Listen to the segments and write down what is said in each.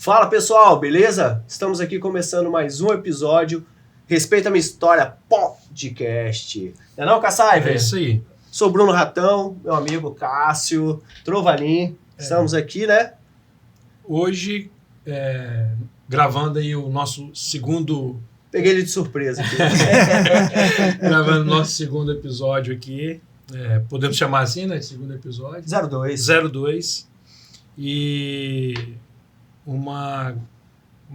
Fala pessoal, beleza? Estamos aqui começando mais um episódio Respeita a Minha História Podcast. Não é não, Cassaiver? É isso aí. Sou Bruno Ratão, meu amigo Cássio, Trovalim. Estamos aqui, né? Hoje, gravando aí o nosso segundo... Peguei ele de surpresa aqui. Gravando o nosso segundo episódio aqui. Podemos chamar assim, né? Segundo episódio. 02. E uma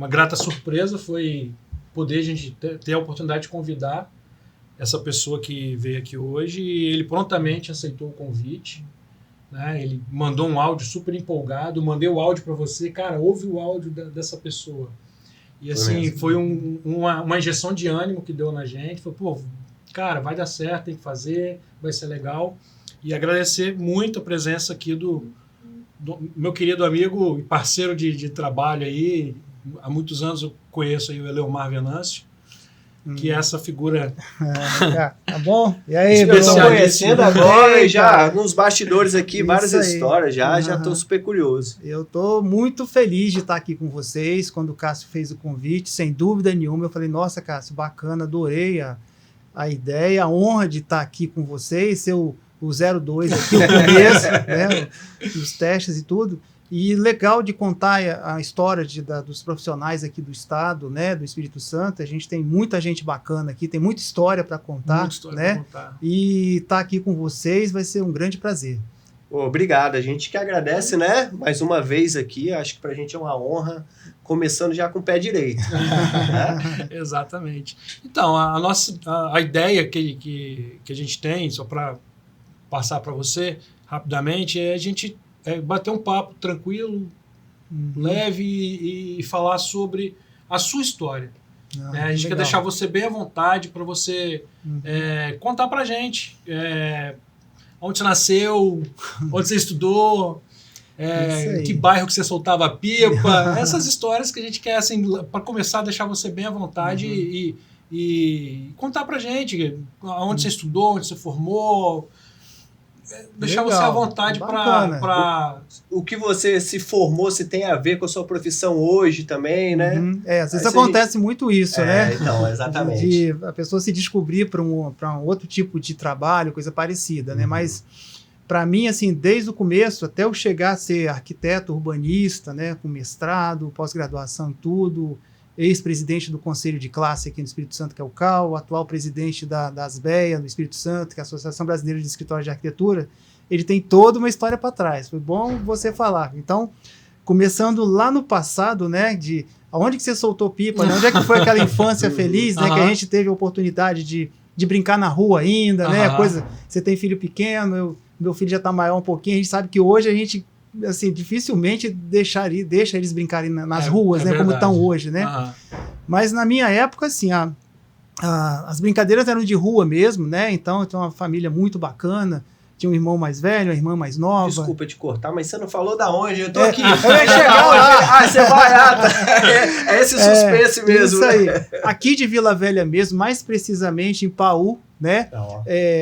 grata surpresa foi poder a gente ter a oportunidade de convidar essa pessoa que veio aqui hoje, e ele prontamente aceitou o convite, né? Ele mandou um áudio super empolgado, mandei o áudio para você, cara, ouve o áudio dessa pessoa. E assim, foi uma injeção de ânimo que deu na gente, foi, pô, cara, vai dar certo, tem que fazer, vai ser legal. E agradecer muito a presença aqui do meu querido amigo e parceiro de trabalho aí, há muitos anos eu conheço aí o Eleomar Venâncio, que é essa figura... Tá bom? E aí, eu estou conhecendo agora e já cara, nos bastidores aqui, várias histórias já estou super curioso. Eu estou muito feliz de estar aqui com vocês. Quando o Cássio fez o convite, sem dúvida nenhuma, eu falei, nossa, Cássio, bacana, adorei a ideia, a honra de estar aqui com vocês, ser o 02 aqui, o começo, né, os testes e tudo. E legal de contar a história dos profissionais aqui do estado, né, do Espírito Santo. A gente tem muita gente bacana aqui, tem muita história para contar, né? E estar aqui com vocês vai ser um grande prazer. Obrigado, a gente que agradece, né? Mais uma vez aqui, acho que para a gente é uma honra, começando já com o pé direito. Né? Exatamente. Então, a ideia que a gente tem, só para passar para você rapidamente, é a gente bater um papo tranquilo, leve e falar sobre a sua história. A gente quer deixar você bem à vontade para você contar para a gente onde você nasceu, onde você estudou, que bairro que você soltava a pipa, essas histórias que a gente quer, assim, para começar a deixar você bem à vontade e contar para a gente onde você estudou, onde você formou, deixar você à vontade para... O que você se formou, se tem a ver com a sua profissão hoje também, né? Às vezes acontece muito isso, né? Então, exatamente. De a pessoa se descobrir para um outro tipo de trabalho, coisa parecida, né? Mas, para mim, assim, desde o começo, até eu chegar a ser arquiteto urbanista, né? Com mestrado, pós-graduação e tudo, ex-presidente do Conselho de Classe aqui no Espírito Santo, que é o CAL, atual presidente da ASBEA, no Espírito Santo, que é a Associação Brasileira de Escritórios de Arquitetura, ele tem toda uma história para trás. Foi bom você falar. Então, começando lá no passado, né, de aonde que você soltou pipa, né? Onde é que foi aquela infância feliz, né, que a gente teve a oportunidade de brincar na rua ainda, né, você tem filho pequeno, meu filho já está maior um pouquinho, a gente sabe que hoje a gente, assim, dificilmente deixa eles brincarem nas ruas, né, como estão hoje, né? Mas na minha época, assim, as brincadeiras eram de rua mesmo, né? Então eu tinha uma família muito bacana, tinha um irmão mais velho, uma irmã mais nova. Desculpa te cortar, mas você não falou da onde? Eu tô aqui. Eu ia chegar lá. Você vai, é esse suspense mesmo. Isso aí. Aqui de Vila Velha mesmo, mais precisamente em Paú, né?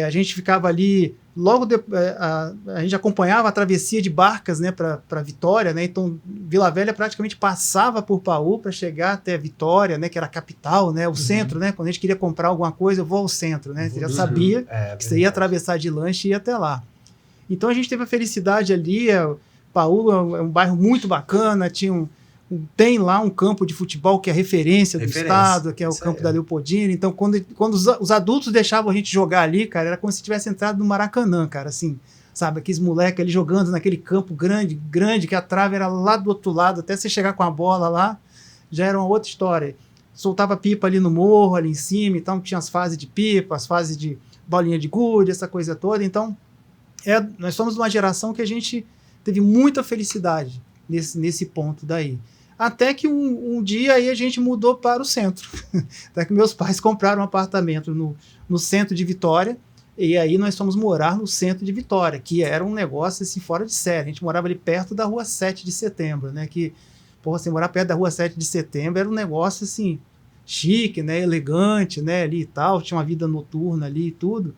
A gente ficava ali, logo depois, a gente acompanhava a travessia de barcas, né, para Vitória, né? Então Vila Velha praticamente passava por Paú para chegar até Vitória, né, que era a capital, né, o centro, né? Quando a gente queria comprar alguma coisa, eu vou ao centro, né? Você já sabia que você ia atravessar de lanche e ia até lá. Então a gente teve a felicidade ali. Paú é um bairro muito bacana, tem lá um campo de futebol que é referência do estado, que é o campo da Leopoldina. Então, quando os adultos deixavam a gente jogar ali, cara, era como se tivesse entrado no Maracanã, cara, assim, sabe? Aqueles moleques ali jogando naquele campo grande, que a trave era lá do outro lado, até você chegar com a bola lá, já era uma outra história. Soltava pipa ali no morro, ali em cima, então tinha as fases de pipa, as fases de bolinha de gude, essa coisa toda. Então, nós somos uma geração que a gente teve muita felicidade nesse ponto daí. Até que um dia aí a gente mudou para o centro. Até que meus pais compraram um apartamento no centro de Vitória, e aí nós fomos morar no centro de Vitória, que era um negócio assim fora de série. A gente morava ali perto da rua 7 de setembro, né? Que, assim, morar perto da rua 7 de setembro era um negócio assim, chique, né? Elegante, né? Ali e tal, tinha uma vida noturna ali e tudo.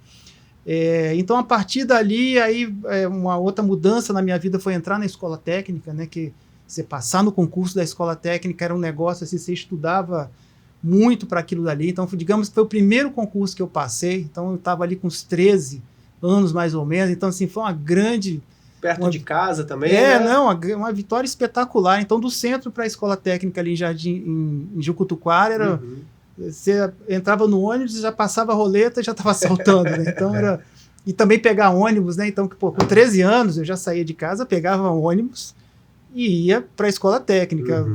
Então, a partir dali, aí, uma outra mudança na minha vida foi entrar na escola técnica, né? Que você passar no concurso da escola técnica era um negócio assim, você estudava muito para aquilo dali. Então, digamos que foi o primeiro concurso que eu passei. Então, eu estava ali com uns 13 anos, mais ou menos. Então, assim, foi uma grande... Perto de casa também, né? Não, uma vitória espetacular. Então, do centro para a escola técnica ali em Jardim, em Jucutuquara, era... Você entrava no ônibus, já passava a roleta e já estava saltando, né? Então, era... E também pegar ônibus, né? Então, pô, com 13 anos, eu já saía de casa, pegava um ônibus e ia para a escola técnica.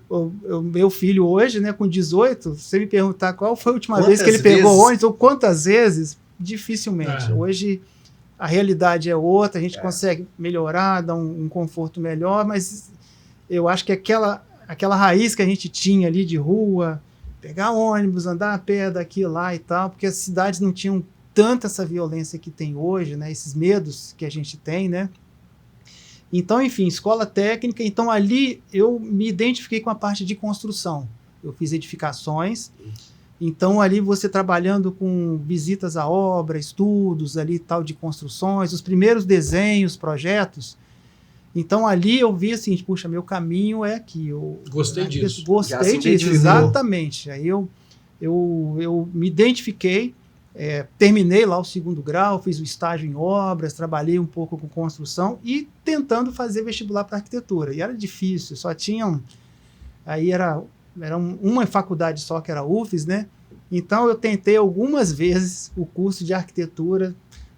O meu filho hoje, né, com 18, se você me perguntar qual foi a última vez que ele pegou ônibus ou quantas vezes, dificilmente. Hoje a realidade é outra, a gente consegue melhorar, dar um conforto melhor, mas eu acho que aquela raiz que a gente tinha ali de rua, pegar ônibus, andar a pé daqui lá e tal, porque as cidades não tinham tanta essa violência que tem hoje, né, esses medos que a gente tem, né? Então, enfim, escola técnica. Então, ali eu me identifiquei com a parte de construção. Eu fiz edificações. Então, ali você trabalhando com visitas à obra, estudos ali tal de construções, os primeiros desenhos, projetos. Então, ali eu vi assim, puxa, meu caminho é aqui. Gostei disso. Gostei disso, exatamente. Aí eu me identifiquei. Terminei lá o 2º grau, fiz o estágio em obras, trabalhei um pouco com construção e tentando fazer vestibular para arquitetura. E era difícil, só tinham... Aí era uma faculdade só, que era a UFES, né? Então eu tentei algumas vezes o curso de arquitetura,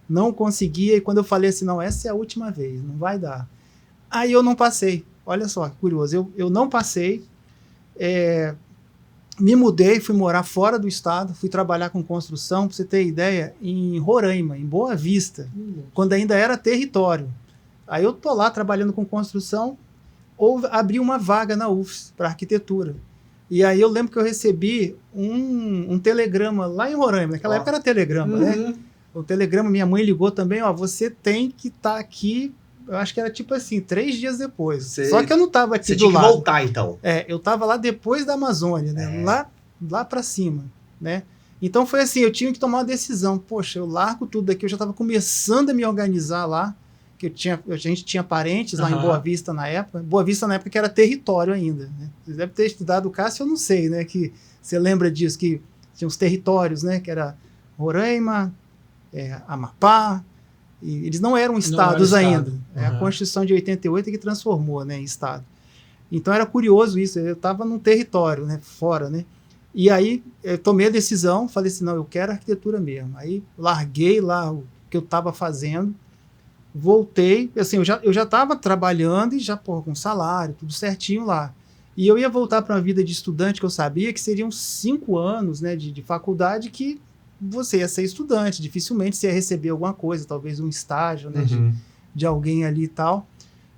não conseguia, e quando eu falei assim, não, essa é a última vez, não vai dar. Aí eu não passei. Olha só, que curioso. Eu não passei, me mudei, fui morar fora do estado, fui trabalhar com construção, para você ter ideia, em Roraima, em Boa Vista, quando ainda era território. Aí eu tô lá trabalhando com construção, abri uma vaga na UFES para arquitetura. E aí eu lembro que eu recebi um telegrama lá em Roraima, naquela época era telegrama, né? O telegrama, minha mãe ligou também, você tem que estar aqui. Eu acho que era tipo assim, 3 dias depois. Só que eu não estava aqui do lado. Você tinha que voltar, então. Eu estava lá depois da Amazônia, né? Lá para cima, né? Então foi assim, eu tinha que tomar uma decisão. Poxa, eu largo tudo daqui. Eu já estava começando a me organizar lá, que a gente tinha parentes lá em Boa Vista na época. Boa Vista na época que era território ainda, né? Você deve ter estudado o Cássio, eu não sei, né? Que você lembra disso, que tinha os territórios, né? Que era Roraima, Amapá. E eles não eram estados ainda. A Constituição de 88 que transformou, né, em estado. Então era curioso isso. Eu estava num território, né, fora, né? E aí eu tomei a decisão, falei assim, não, eu quero arquitetura mesmo. Aí larguei lá o que eu estava fazendo, voltei, assim, eu já estava trabalhando e já com salário, tudo certinho lá. E eu ia voltar para uma vida de estudante, que eu sabia que seriam 5 anos, né, de faculdade, que você ia ser estudante, dificilmente você ia receber alguma coisa, talvez um estágio, né, de alguém ali e tal.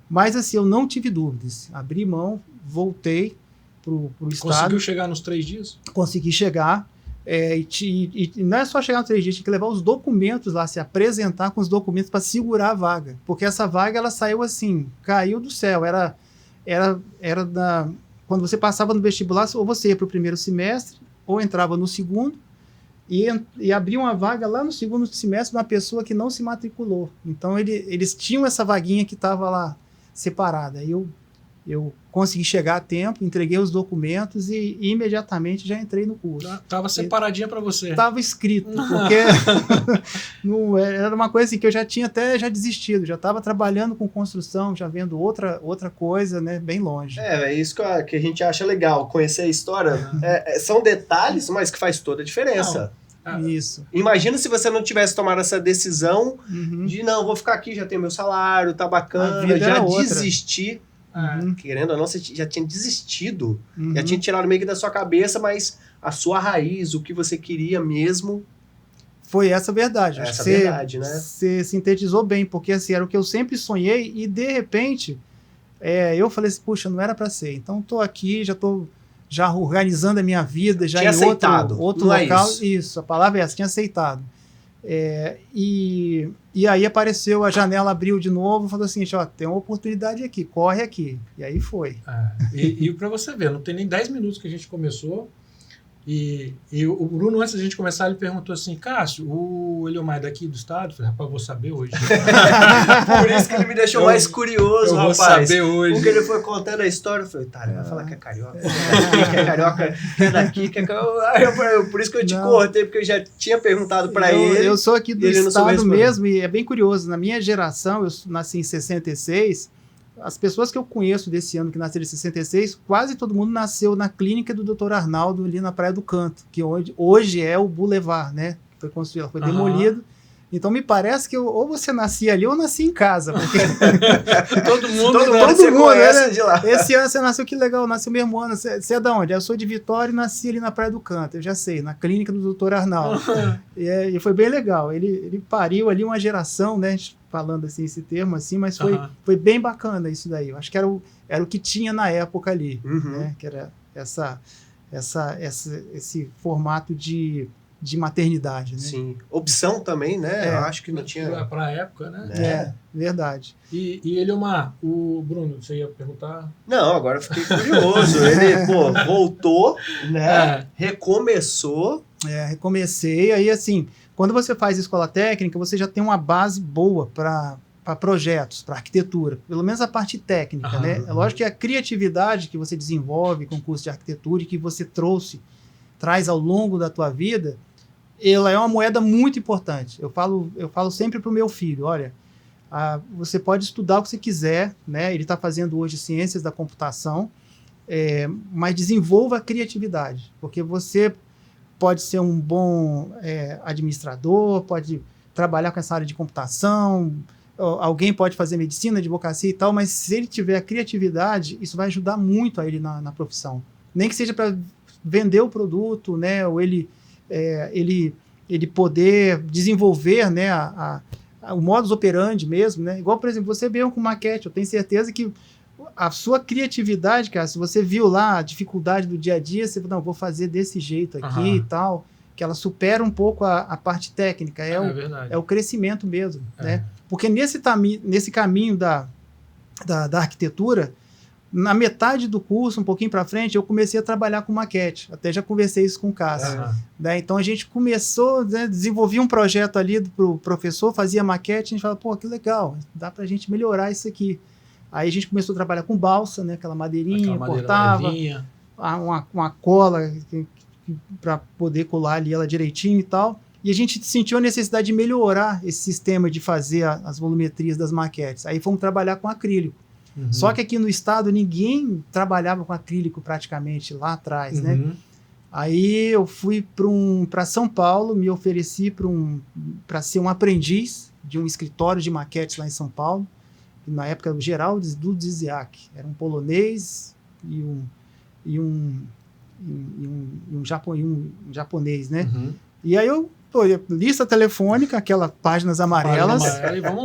Mas assim, eu não tive dúvidas. Abri mão, voltei pro estado. Conseguiu chegar nos 3 dias? Consegui chegar. E não é só chegar nos 3 dias, tinha que levar os documentos lá, se apresentar com os documentos para segurar a vaga. Porque essa vaga, ela saiu assim, caiu do céu. Quando você passava no vestibular, ou você ia para o 1º semestre, ou entrava no 2º, e abria uma vaga lá no 2º semestre de uma pessoa que não se matriculou. Então, eles tinham essa vaguinha que estava lá separada. Eu consegui chegar a tempo, entreguei os documentos e imediatamente já entrei no curso. Estava separadinha para você. Estava escrito, porque não, era uma coisa assim, que eu já tinha até desistido, já estava trabalhando com construção, já vendo outra coisa, né, bem longe. É isso que a gente acha legal, conhecer a história. São detalhes, mas que faz toda a diferença. Isso. Imagina se você não tivesse tomado essa decisão de, não, vou ficar aqui, já tenho meu salário, tá bacana, já desistir. Querendo ou não, você já tinha desistido, já tinha tirado meio que da sua cabeça, mas a sua raiz, o que você queria mesmo... Foi essa a verdade. Essa verdade, né? Você sintetizou bem, porque assim, era o que eu sempre sonhei e de repente eu falei assim, puxa, não era para ser. Então tô aqui, já tô organizando a minha vida, já tinha em outro local. Isso, a palavra é essa, tinha aceitado. E aí apareceu, a janela abriu de novo, falou assim, tem uma oportunidade aqui, corre aqui. E aí foi. E para você ver, não tem nem 10 minutos que a gente começou E o Bruno, antes da gente começar, ele perguntou assim, Cássio, o Eliomar é daqui do estado? Eu falei, rapaz, eu vou saber hoje. Por isso que ele me deixou mais curioso, eu rapaz. Eu vou saber hoje. Porque ele foi contando a história, eu falei, tá, ele vai falar que é carioca, que é carioca, que é daqui, que é carioca. Por isso que eu te cortei, porque eu já tinha perguntado pra ele. Eu sou aqui do estado mesmo, e é bem curioso. Na minha geração, eu nasci em 66, as pessoas que eu conheço desse ano, que nasceram em 66, quase todo mundo nasceu na clínica do Dr. Arnaldo, ali na Praia do Canto, que hoje é o Boulevard, né? Foi construído, foi demolido. Então me parece que ou você nascia ali ou nascia em casa. Porque todo mundo né? De lá. Esse ano você nasceu, que legal, nasceu o mesmo ano. Você é de onde? Eu sou de Vitória e nasci ali na Praia do Canto, eu já sei, na clínica do Dr. Arnaldo. E foi bem legal. Ele pariu ali uma geração, né? Falando assim esse termo, assim, mas foi bem bacana isso daí. Eu acho que era o que tinha na época ali, né? Que era esse formato de maternidade, né? Sim. Opção também, né? Eu acho que não tinha... Para a época, né? Verdade. E Eliomar, o Bruno, você ia perguntar? Não, agora eu fiquei curioso. Ele, voltou, né? Recomeçou. Recomecei. Aí, assim, quando você faz escola técnica, você já tem uma base boa para projetos, para arquitetura. Pelo menos a parte técnica, né? É lógico que a criatividade que você desenvolve com o curso de arquitetura e que você traz ao longo da tua vida, ela é uma moeda muito importante. Eu falo sempre para o meu filho, olha, você pode estudar o que você quiser, né? Ele está fazendo hoje ciências da computação, mas desenvolva a criatividade, porque você pode ser um bom administrador, pode trabalhar com essa área de computação, alguém pode fazer medicina, advocacia e tal, mas se ele tiver a criatividade, isso vai ajudar muito a ele na profissão. Nem que seja para vender o produto, né, ou ele poder desenvolver, né, o modus operandi mesmo, né, igual, por exemplo, você veio com maquete, eu tenho certeza que a sua criatividade, cara, se você viu lá a dificuldade do dia a dia, você fala, não, vou fazer desse jeito aqui e tal, que ela supera um pouco a parte técnica, é o crescimento mesmo, né, porque nesse caminho da arquitetura, na metade do curso, um pouquinho para frente, eu comecei a trabalhar com maquete. Até já conversei isso com o Cássio. Né? Então, a gente começou, né, desenvolvia um projeto ali para o professor, fazia maquete, a gente falava, pô, que legal, dá para a gente melhorar isso aqui. Aí a gente começou a trabalhar com balsa, né, aquela madeirinha, cortava, uma cola para poder colar ali ela direitinho e tal. E a gente sentiu a necessidade de melhorar esse sistema de fazer as volumetrias das maquetes. Aí fomos trabalhar com acrílico. Só que aqui no estado ninguém trabalhava com acrílico praticamente lá atrás, né? Aí eu fui para São Paulo, me ofereci para ser um aprendiz de um escritório de maquetes lá em São Paulo. E na época o Geraldo Dudziak, era um polonês e um japonês, né? E aí eu lista telefônica, aquelas páginas amarelas,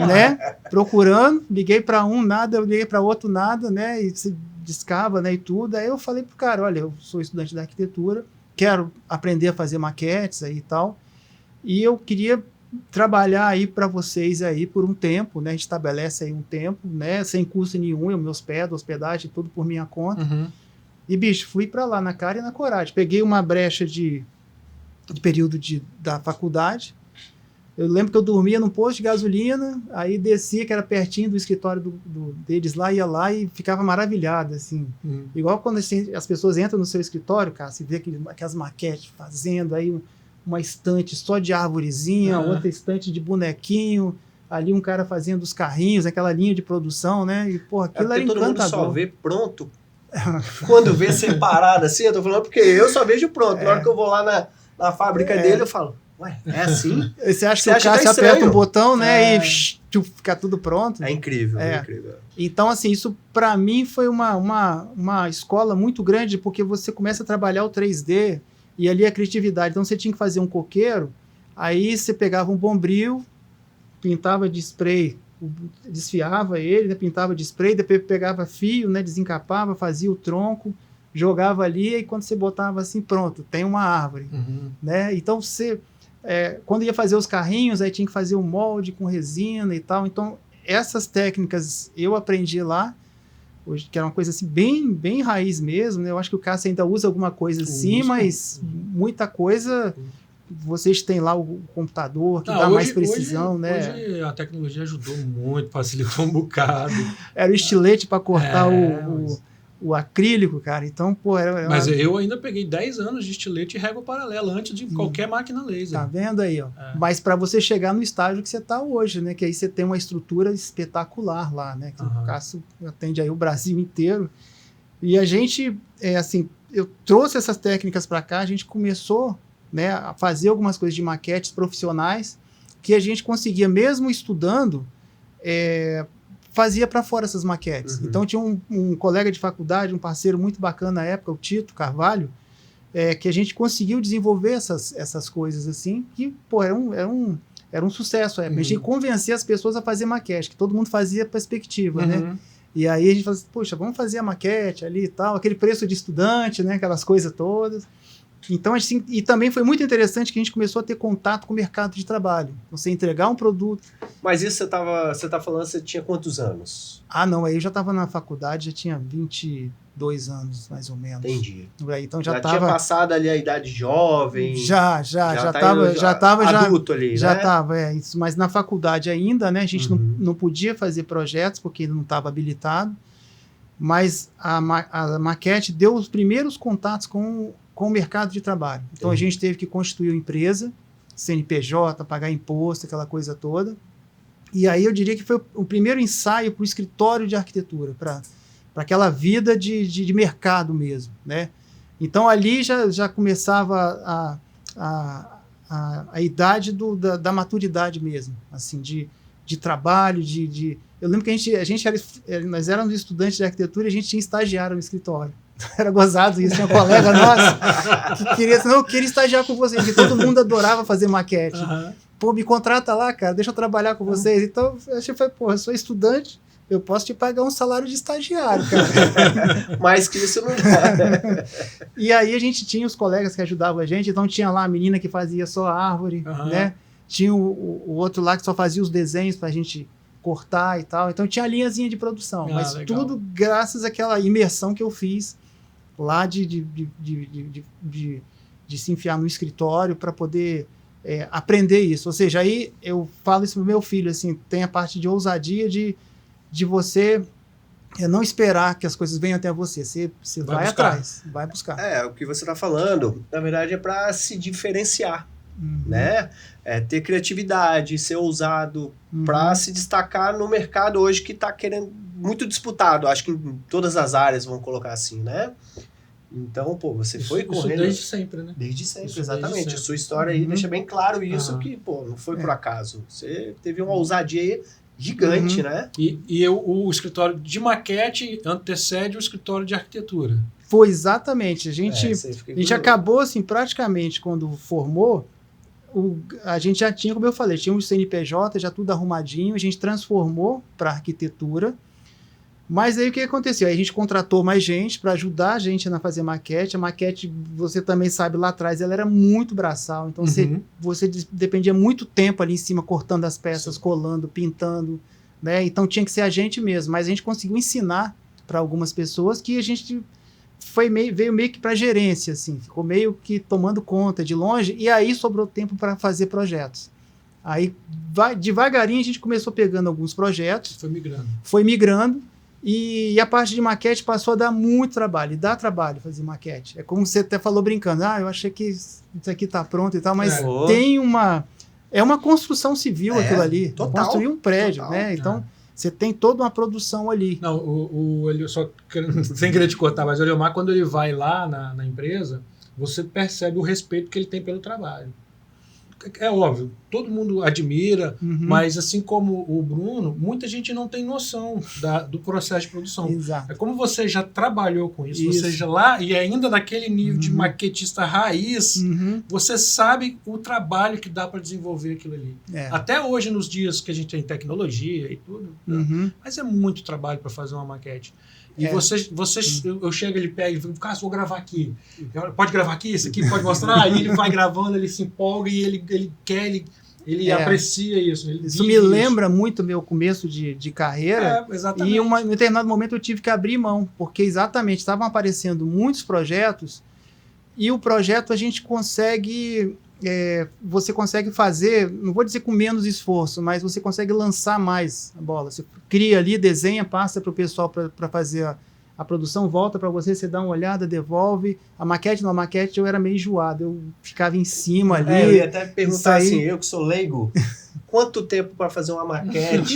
né? Procurando, liguei para um, nada, eu liguei para outro, nada, né? E se discava, né? E tudo. Aí eu falei pro cara, olha, eu sou estudante de arquitetura, quero aprender a fazer maquetes aí e tal, e eu queria trabalhar aí para vocês aí por um tempo, né? A gente estabelece aí um tempo, né? Sem custo nenhum, eu me hospedo, hospedagem, tudo por minha conta. E, bicho, fui para lá na cara e na coragem. Peguei uma brecha de período da faculdade. Eu lembro que eu dormia num posto de gasolina, aí descia, que era pertinho do escritório deles lá, ia lá e ficava maravilhado, assim. Igual quando as pessoas entram no seu escritório, cara, você vê aquelas maquetes fazendo aí uma estante só de arvorezinha, outra estante de bonequinho, ali um cara fazendo os carrinhos, aquela linha de produção, né? E, porra, aquilo era encantador. Todo mundo só vê pronto quando vê separado, assim, eu tô falando porque eu só vejo pronto. Na hora que eu vou lá na fábrica dele, eu falo, ué, é assim? Você acha que o cara aperta um botão, né, e fica tudo pronto? É incrível, é incrível. Então, assim, isso para mim foi uma escola muito grande, porque você começa a trabalhar o 3D e ali a criatividade. Então, você tinha que fazer um coqueiro, aí você pegava um bombril, pintava de spray, desfiava ele, né, pintava de spray, depois pegava fio, né, desencapava, fazia o tronco, jogava ali, e quando você botava assim, pronto, tem uma árvore, né? Então você, quando ia fazer os carrinhos, aí tinha que fazer o molde com resina e tal. Então essas técnicas eu aprendi lá, hoje, que era uma coisa assim, bem raiz mesmo, né? Eu acho que o Cássio ainda usa alguma coisa assim, mas muita coisa... Vocês têm lá o computador que dá mais precisão, né? Hoje a tecnologia ajudou muito, facilitou um bocado. Era o estilete para cortar o acrílico, cara. Então, pô, Mas eu ainda peguei 10 anos de estilete e régua paralela antes de qualquer máquina laser. Tá vendo aí, ó? Mas para você chegar no estágio que você está hoje, né? Que aí você tem uma estrutura espetacular lá, né? Que o Cássio atende aí o Brasil inteiro. E a gente, assim, eu trouxe essas técnicas para cá, a gente começou, né, a fazer algumas coisas de maquetes profissionais que a gente conseguia, mesmo estudando, fazia para fora essas maquetes. Então tinha um colega de faculdade, um parceiro muito bacana na época, o Tito Carvalho, que a gente conseguiu desenvolver essas coisas assim, que pô, era um sucesso. A gente convencer as pessoas a fazer maquete, que todo mundo fazia perspectiva, né? E aí a gente falou assim, poxa, vamos fazer a maquete ali e tal, aquele preço de estudante, né, aquelas coisas todas. Então, assim, e também foi muito interessante que a gente começou a ter contato com o mercado de trabalho. Você entregar um produto. Mas isso você tá falando, você tinha quantos anos? Ah, não, aí eu já estava na faculdade, já tinha 22 anos, mais ou menos. Entendi. Então já tinha passado ali a idade jovem. Já estava adulto ali, já né? estava, isso. Mas na faculdade ainda, né? A gente não podia fazer projetos porque ele não estava habilitado. Mas a maquete deu os primeiros contatos com o mercado de trabalho. Então a gente teve que constituir uma empresa, CNPJ, pagar imposto, aquela coisa toda. E aí eu diria que foi o primeiro ensaio para o escritório de arquitetura, para aquela vida de mercado mesmo, né? Então ali já começava a idade da maturidade mesmo, assim, de trabalho, Eu lembro que nós éramos estudantes de arquitetura e a gente tinha estagiário no escritório. Era gozado isso, tinha um colega nosso que eu queria estagiar com vocês, porque todo mundo adorava fazer maquete. Pô, me contrata lá, cara, deixa eu trabalhar com vocês. Então, eu sou estudante, eu posso te pagar um salário de estagiário, cara. Mais que isso não dá. E aí a gente tinha os colegas que ajudavam a gente, então tinha lá a menina que fazia só a árvore, né? Tinha o outro lá que só fazia os desenhos pra gente cortar e tal. Então tinha a linhazinha de produção, mas legal. Tudo graças àquela imersão que eu fiz lá de se enfiar no escritório para poder aprender isso. Ou seja, aí eu falo isso pro meu filho, assim, tem a parte de ousadia de você não esperar que as coisas venham até você. Você vai atrás, vai buscar. O que você está falando, na verdade, é para se diferenciar, né? Ter criatividade, ser ousado, para se destacar no mercado hoje que está querendo muito disputado. Acho que em todas as áreas, vamos colocar assim, né? Então, pô, você foi correndo... desde sempre, né? Desde sempre, exatamente. Desde sempre. A sua história aí deixa bem claro isso, que, pô, não foi por acaso. Você teve uma ousadia gigante, né? E o escritório de maquete antecede o escritório de arquitetura. Foi exatamente. A gente acabou, assim, praticamente, quando formou, a gente já tinha, como eu falei, tinha um CNPJ, já tudo arrumadinho, a gente transformou para arquitetura. Mas aí o que aconteceu? Aí a gente contratou mais gente para ajudar a gente a fazer maquete. A maquete, você também sabe, lá atrás ela era muito braçal. Então você dependia muito tempo ali em cima, cortando as peças, colando, pintando, né? Então tinha que ser a gente mesmo. Mas a gente conseguiu ensinar para algumas pessoas que a gente veio meio que para gerência, assim. Ficou meio que tomando conta de longe. E aí sobrou tempo para fazer projetos. Aí devagarinho a gente começou pegando alguns projetos. Foi migrando. E a parte de maquete passou a dar muito trabalho, e dá trabalho fazer maquete. É como você até falou brincando, eu achei que isso aqui tá pronto e tal, mas tem uma construção civil aquilo ali. Total, construir um prédio, né? Então, você tem toda uma produção ali. Não, ele só sem querer te cortar, mas o Eliomar, quando ele vai lá na empresa, você percebe o respeito que ele tem pelo trabalho. É óbvio, todo mundo admira, mas assim como o Bruno, muita gente não tem noção do processo de produção. Exato. É como você já trabalhou com isso, você já lá, e ainda naquele nível de maquetista raiz, você sabe o trabalho que dá para desenvolver aquilo ali. Até hoje, nos dias que a gente tem tecnologia e tudo, mas é muito trabalho para fazer uma maquete. E eu chego, ele pega e fala, Cássio, vou gravar aqui. Pode gravar aqui? Isso aqui pode mostrar? Aí ele vai gravando, ele se empolga e ele quer, Ele aprecia isso. Isso me lembra muito meu começo de carreira. Exatamente. E em determinado momento eu tive que abrir mão, porque exatamente estavam aparecendo muitos projetos e o projeto a gente consegue... você consegue fazer, não vou dizer com menos esforço, mas você consegue lançar mais a bola. Você cria ali, desenha, passa para o pessoal para fazer a produção, volta para você, você dá uma olhada, devolve. A maquete eu era meio enjoado, eu ficava em cima ali. Eu ia até perguntar assim, eu que sou leigo, quanto tempo para fazer uma maquete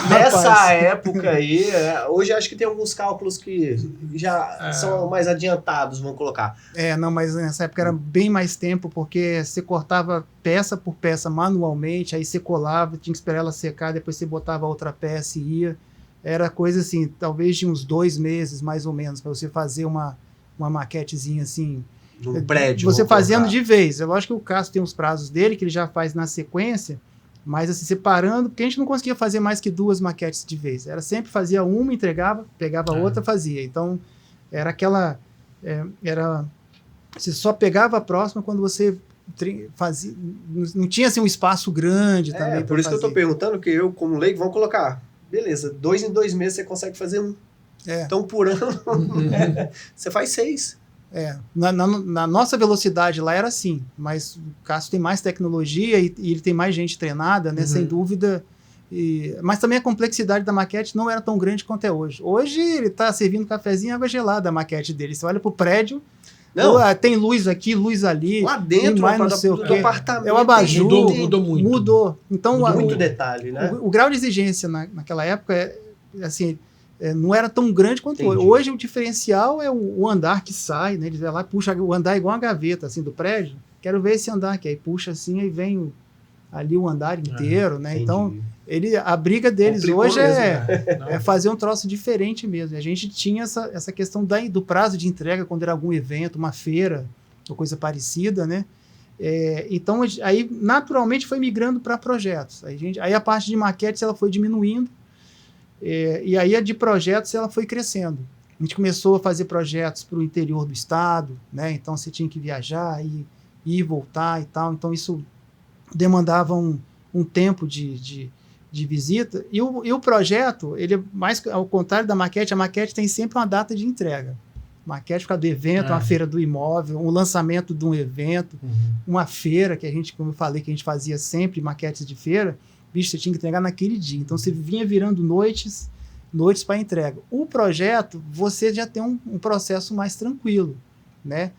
nessa época aí? Hoje acho que tem alguns cálculos que já são mais adiantados, vamos colocar. Não, mas nessa época era bem mais tempo, porque você cortava peça por peça manualmente, aí você colava, tinha que esperar ela secar, depois você botava outra peça e ia. Era coisa assim, talvez de uns 2 meses, mais ou menos, para você fazer uma maquetezinha assim. Um prédio. Você fazendo de vez. É lógico que o Cássio tem os prazos dele, que ele já faz na sequência, mas assim, separando, porque a gente não conseguia fazer mais que 2 maquetes de vez. Era sempre fazia uma, entregava, pegava outra, fazia. Então, era aquela... você só pegava a próxima quando você fazia... Não tinha assim, um espaço grande também. Por isso que eu estou perguntando, que eu, como leigo, vamos colocar... Beleza, 2 em 2 meses você consegue fazer um. Então, por ano, você faz 6. Na nossa velocidade lá era assim, mas o Cássio tem mais tecnologia e ele tem mais gente treinada, né, sem dúvida. Mas também a complexidade da maquete não era tão grande quanto é hoje. Hoje ele está servindo cafezinho e água gelada a maquete dele. Você olha para o prédio, tem luz aqui, luz ali. Lá dentro do apartamento. É o abajur. Mudou muito. Mudou. Então, muito detalhe, né? O grau de exigência naquela época não era tão grande quanto hoje. Hoje o diferencial é o andar que sai, né? Ele vai lá, puxa o andar igual uma gaveta assim, do prédio. Quero ver esse andar aqui. Aí puxa assim e vem ali o andar inteiro, né? Entendi. Então, a briga deles complicou hoje mesmo, é fazer um troço diferente mesmo. A gente tinha essa questão do prazo de entrega quando era algum evento, uma feira, ou coisa parecida, né? Então, aí naturalmente foi migrando para projetos. Aí a parte de maquetes ela foi diminuindo, e aí a de projetos ela foi crescendo. A gente começou a fazer projetos para o interior do estado, né? Então você tinha que viajar e ir e voltar e tal. Então isso demandava um tempo de visita. E o projeto, ele é mais ao contrário da maquete, a maquete tem sempre uma data de entrega. Maquete por causa do evento, uma feira do imóvel, um lançamento de um evento, uma feira, que a gente, como eu falei, que a gente fazia sempre maquetes de feira, bicho, você tinha que entregar naquele dia. Então você vinha virando noites para entrega. O projeto, você já tem um processo mais tranquilo, né?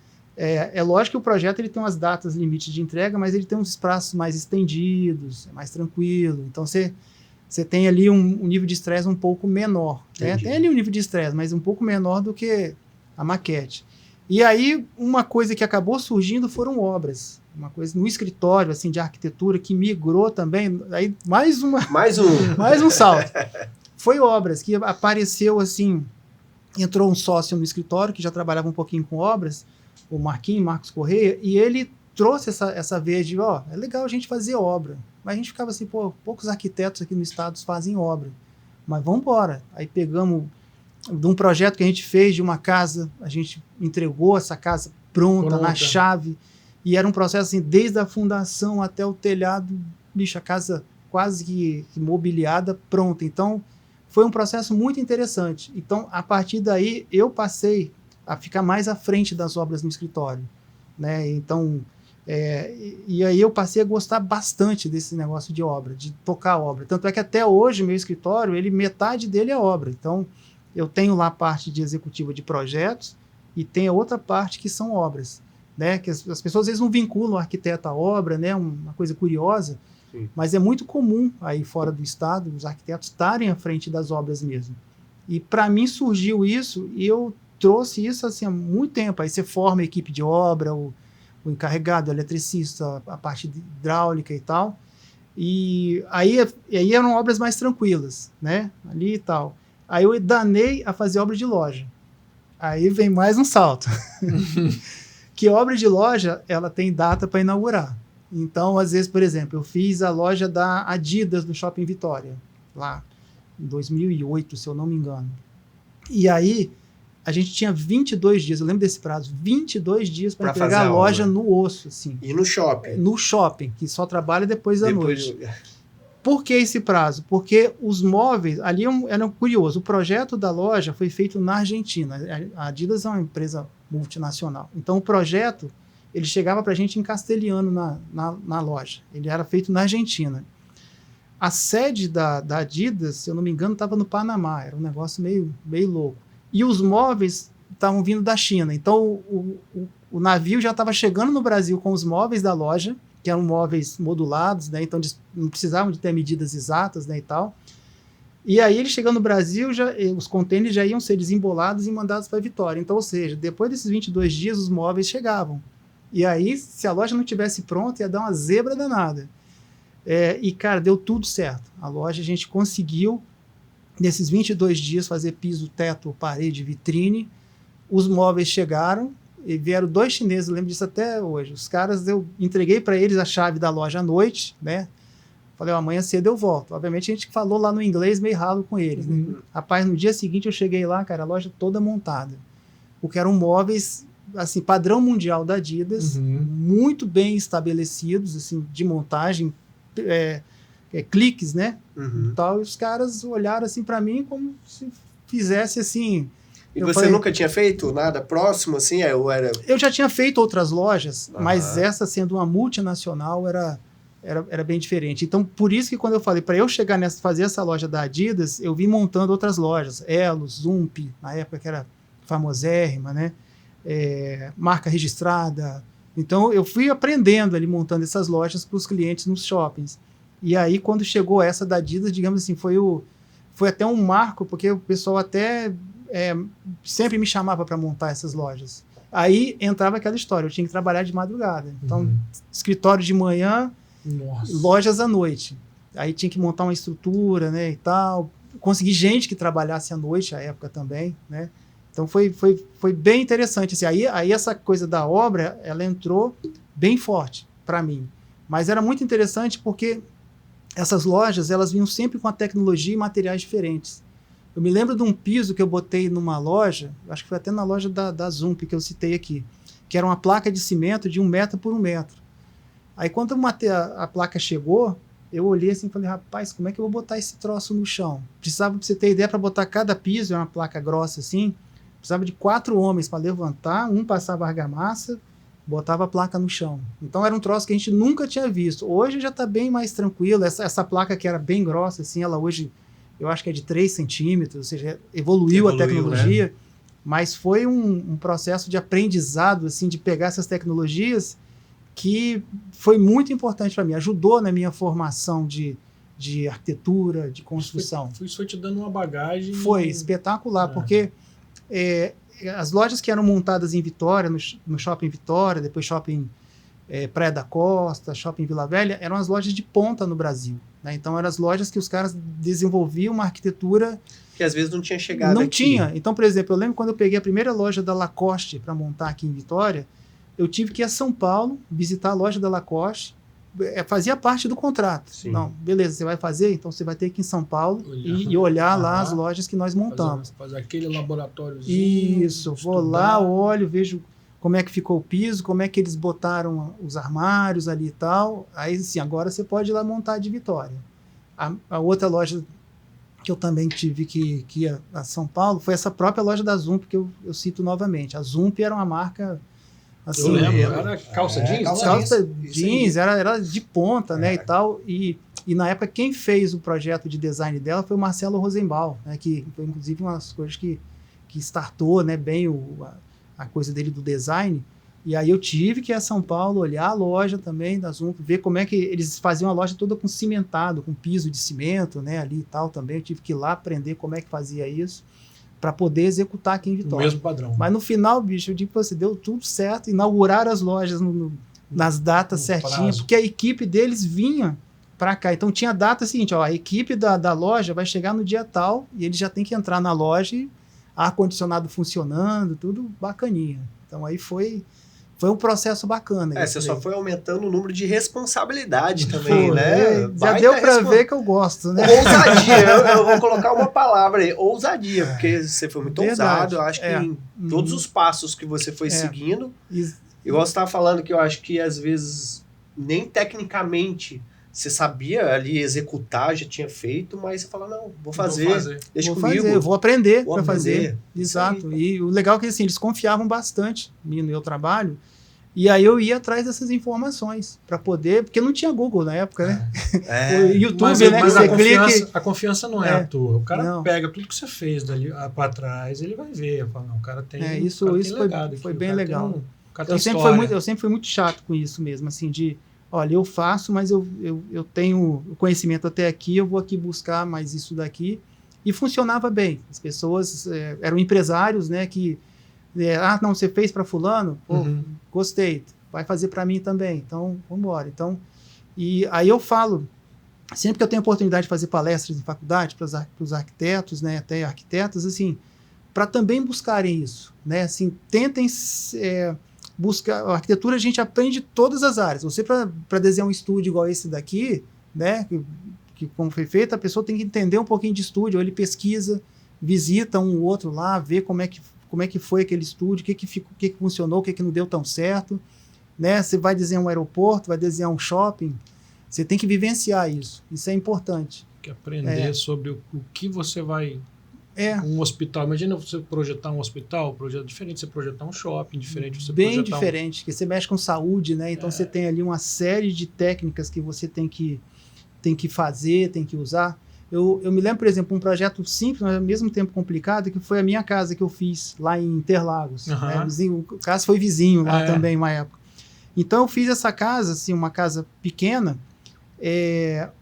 É lógico que o projeto ele tem umas datas limites de entrega, mas ele tem uns prazos mais estendidos, é mais tranquilo. Então você tem ali um nível de estresse um pouco menor. Né? Tem ali um nível de estresse, mas um pouco menor do que a maquete. E aí uma coisa que acabou surgindo foram obras. Uma coisa no escritório assim, de arquitetura que migrou também. Aí mais um salto. Foi obras que apareceu assim, entrou um sócio no escritório que já trabalhava um pouquinho com obras, o Marcos Correia, e ele trouxe essa veia de, é legal a gente fazer obra. Mas a gente ficava assim, poucos arquitetos aqui no estado fazem obra. Mas vamos embora. Aí pegamos de um projeto que a gente fez de uma casa, a gente entregou essa casa pronta, na chave, e era um processo assim, desde a fundação até o telhado, bicho, a casa quase que mobiliada, pronta. Então, foi um processo muito interessante. Então, a partir daí, eu passei a ficar mais à frente das obras no escritório, né? Então, e aí eu passei a gostar bastante desse negócio de obra, de tocar obra. Tanto é que até hoje, meu escritório, metade dele é obra. Então, eu tenho lá a parte de executiva de projetos e tem a outra parte que são obras, né? Que as pessoas às vezes não vinculam o arquiteto à obra, né? Uma coisa curiosa, mas é muito comum aí fora do estado os arquitetos estarem à frente das obras mesmo. E para mim surgiu isso e eu trouxe isso assim, há muito tempo. Aí você forma a equipe de obra, o encarregado, o eletricista, a parte de hidráulica e tal. E aí eram obras mais tranquilas, né? Ali e tal. Aí eu danei a fazer obra de loja. Aí vem mais um salto. Que obra de loja, ela tem data para inaugurar. Então, às vezes, por exemplo, eu fiz a loja da Adidas no Shopping Vitória, lá em 2008, se eu não me engano. E aí, a gente tinha 22 dias, eu lembro desse prazo, 22 dias para entregar a loja no osso. Assim. E no shopping? No shopping, que só trabalha depois da noite. Por que esse prazo? Porque os móveis, ali era curioso, o projeto da loja foi feito na Argentina. A Adidas é uma empresa multinacional. Então, o projeto, ele chegava para a gente em castelhano na loja. Ele era feito na Argentina. A sede da Adidas, se eu não me engano, estava no Panamá. Era um negócio meio louco. E os móveis estavam vindo da China. Então, o navio já estava chegando no Brasil com os móveis da loja, que eram móveis modulados, né? Então eles não precisavam de ter medidas exatas, né, e tal. E aí, ele chegando no Brasil, os contêineres já iam ser desembolados e mandados para Vitória. Então, ou seja, depois desses 22 dias, os móveis chegavam. E aí, se a loja não tivesse pronta, ia dar uma zebra danada. E, cara, deu tudo certo. A loja, a gente conseguiu, nesses 22 dias, fazer piso, teto, parede, vitrine. Os móveis chegaram, e vieram 2 chineses, eu lembro disso até hoje. Os caras, eu entreguei para eles a chave da loja à noite, né? Falei, amanhã cedo eu volto. Obviamente, a gente falou lá no inglês meio ralo com eles. Né? Rapaz, no dia seguinte eu cheguei lá, cara, a loja toda montada. Porque eram móveis, assim, padrão mundial da Adidas, muito bem estabelecidos, assim, de montagem, cliques, né? Tal, e os caras olharam, assim, para mim como se fizesse, assim... E você nunca tinha feito nada próximo, assim? Eu já tinha feito outras lojas, mas essa, sendo uma multinacional, era bem diferente. Então, por isso que quando eu falei, para eu chegar fazer essa loja da Adidas, eu vim montando outras lojas. Elo, Zump, na época que era famosérrima, né? Marca registrada. Então, eu fui aprendendo ali, montando essas lojas para os clientes nos shoppings. E aí, quando chegou essa da Adidas, digamos assim, foi até um marco, porque o pessoal até... sempre me chamava para montar essas lojas. Aí entrava aquela história, eu tinha que trabalhar de madrugada. Então, escritório de manhã, lojas à noite. Aí tinha que montar uma estrutura, né, e tal. Consegui gente que trabalhasse à noite, à época também, né. Então, foi bem interessante. Assim, aí essa coisa da obra, ela entrou bem forte para mim. Mas era muito interessante porque essas lojas, elas vinham sempre com a tecnologia e materiais diferentes. Eu me lembro de um piso que eu botei numa loja, acho que foi até na loja da Zump que eu citei aqui, que era uma placa de cimento de 1 metro por 1 metro. Aí quando a placa chegou, eu olhei assim e falei, rapaz, como é que eu vou botar esse troço no chão? Precisava, pra você ter ideia, para botar cada piso, é uma placa grossa assim, precisava de 4 homens para levantar, um passava argamassa, botava a placa no chão. Então era um troço que a gente nunca tinha visto. Hoje já está bem mais tranquilo, essa placa que era bem grossa, assim, ela hoje... eu acho que é de 3 centímetros, ou seja, evoluiu a tecnologia, né? Mas foi um processo de aprendizado, assim, de pegar essas tecnologias que foi muito importante para mim, ajudou na minha formação de arquitetura, de construção. Isso foi te dando uma bagagem... Foi espetacular, porque as lojas que eram montadas em Vitória, no Shopping Vitória, depois Shopping Praia da Costa, Shopping Vila Velha, eram as lojas de ponta no Brasil. Né? Então, eram as lojas que os caras desenvolviam uma arquitetura... que às vezes não tinha chegado Não aqui. tinha. Então, por exemplo, eu lembro quando eu peguei a primeira loja da Lacoste para montar aqui em Vitória, eu tive que ir a São Paulo, visitar a loja da Lacoste, fazia parte do contrato. Sim. Não, beleza, você vai fazer? Então você vai ter que ir em São Paulo e olhar lá as lojas que nós montamos. Fazer aquele laboratóriozinho. Isso, vou lá, olho, vejo como é que ficou o piso, como é que eles botaram os armários ali e tal. Aí, assim, agora você pode ir lá montar de Vitória. A outra loja que eu também tive que ir a São Paulo foi essa própria loja da Zump, que eu cito novamente. A Zump era uma marca... Assim, eu lembro, era calça jeans? Calça jeans, era de ponta, né, e tal. E na época, quem fez o projeto de design dela foi o Marcelo Rosenbaum, né, que foi, inclusive, uma das coisas que startou, né, bem a coisa dele do design. E aí eu tive que ir a São Paulo, olhar a loja também da Zump, ver como é que eles faziam a loja toda com cimentado, com piso de cimento, né, ali e tal também. Eu tive que ir lá aprender como é que fazia isso, para poder executar aqui em Vitória. O mesmo padrão. Mas no final, bicho, eu digo que você deu tudo certo, inauguraram as lojas nas datas certinhas, porque a equipe deles vinha para cá. Então tinha data seguinte, ó, a equipe da loja vai chegar no dia tal e eles já tem que entrar na loja e ar-condicionado funcionando, tudo bacaninha. Então aí foi foi um processo bacana. Você só foi aumentando o número de responsabilidade também, né? Já deu para ver que eu gosto, né? Ousadia, eu vou colocar uma palavra aí, ousadia, porque você foi muito ousado, eu acho que em todos os passos que você foi seguindo, igual você estava falando que eu acho que às vezes nem tecnicamente você sabia ali executar, já tinha feito, mas você fala, não, vou fazer. Deixa comigo. Eu vou aprender para fazer. Exato. Aí, e o legal é que assim, eles confiavam bastante no meu trabalho, e aí eu ia atrás dessas informações para poder, porque não tinha Google na época, né? O YouTube, mas a confiança não é à toa. O cara pega tudo que você fez dali para trás, ele vai ver. Fala, não, o cara tem isso foi bem legal. Eu sempre fui muito chato com isso mesmo, assim, de olha, eu faço, mas eu tenho o conhecimento até aqui, eu vou aqui buscar mais isso daqui. E funcionava bem. As pessoas eram empresários, né, que... não, você fez para fulano? Pô, gostei. Vai fazer para mim também. Então, vamos embora. Então, e aí eu falo, sempre que eu tenho oportunidade de fazer palestras em faculdade para os arquitetos, né, até arquitetos, assim, para também buscarem isso, né, assim, tentem... buscar a arquitetura, a gente aprende todas as áreas. Você, para desenhar um estúdio igual esse daqui, né, que como foi feito, a pessoa tem que entender um pouquinho de estúdio, ou ele pesquisa, visita um outro lá, vê como é que foi aquele estúdio, o que funcionou, o que não deu tão certo. Né? Você vai desenhar um aeroporto, vai desenhar um shopping, você tem que vivenciar isso. Isso é importante. Tem que aprender sobre o que você vai... Um hospital, imagina você projetar um hospital, diferente de você projetar um shopping, diferente de você bem diferente, porque você mexe com saúde, né? Então você tem ali uma série de técnicas que você tem que fazer, tem que usar. Eu me lembro, por exemplo, um projeto simples, mas ao mesmo tempo complicado, que foi a minha casa que eu fiz lá em Interlagos. Né? O caso foi vizinho lá também, uma época. Então eu fiz essa casa, assim, uma casa pequena,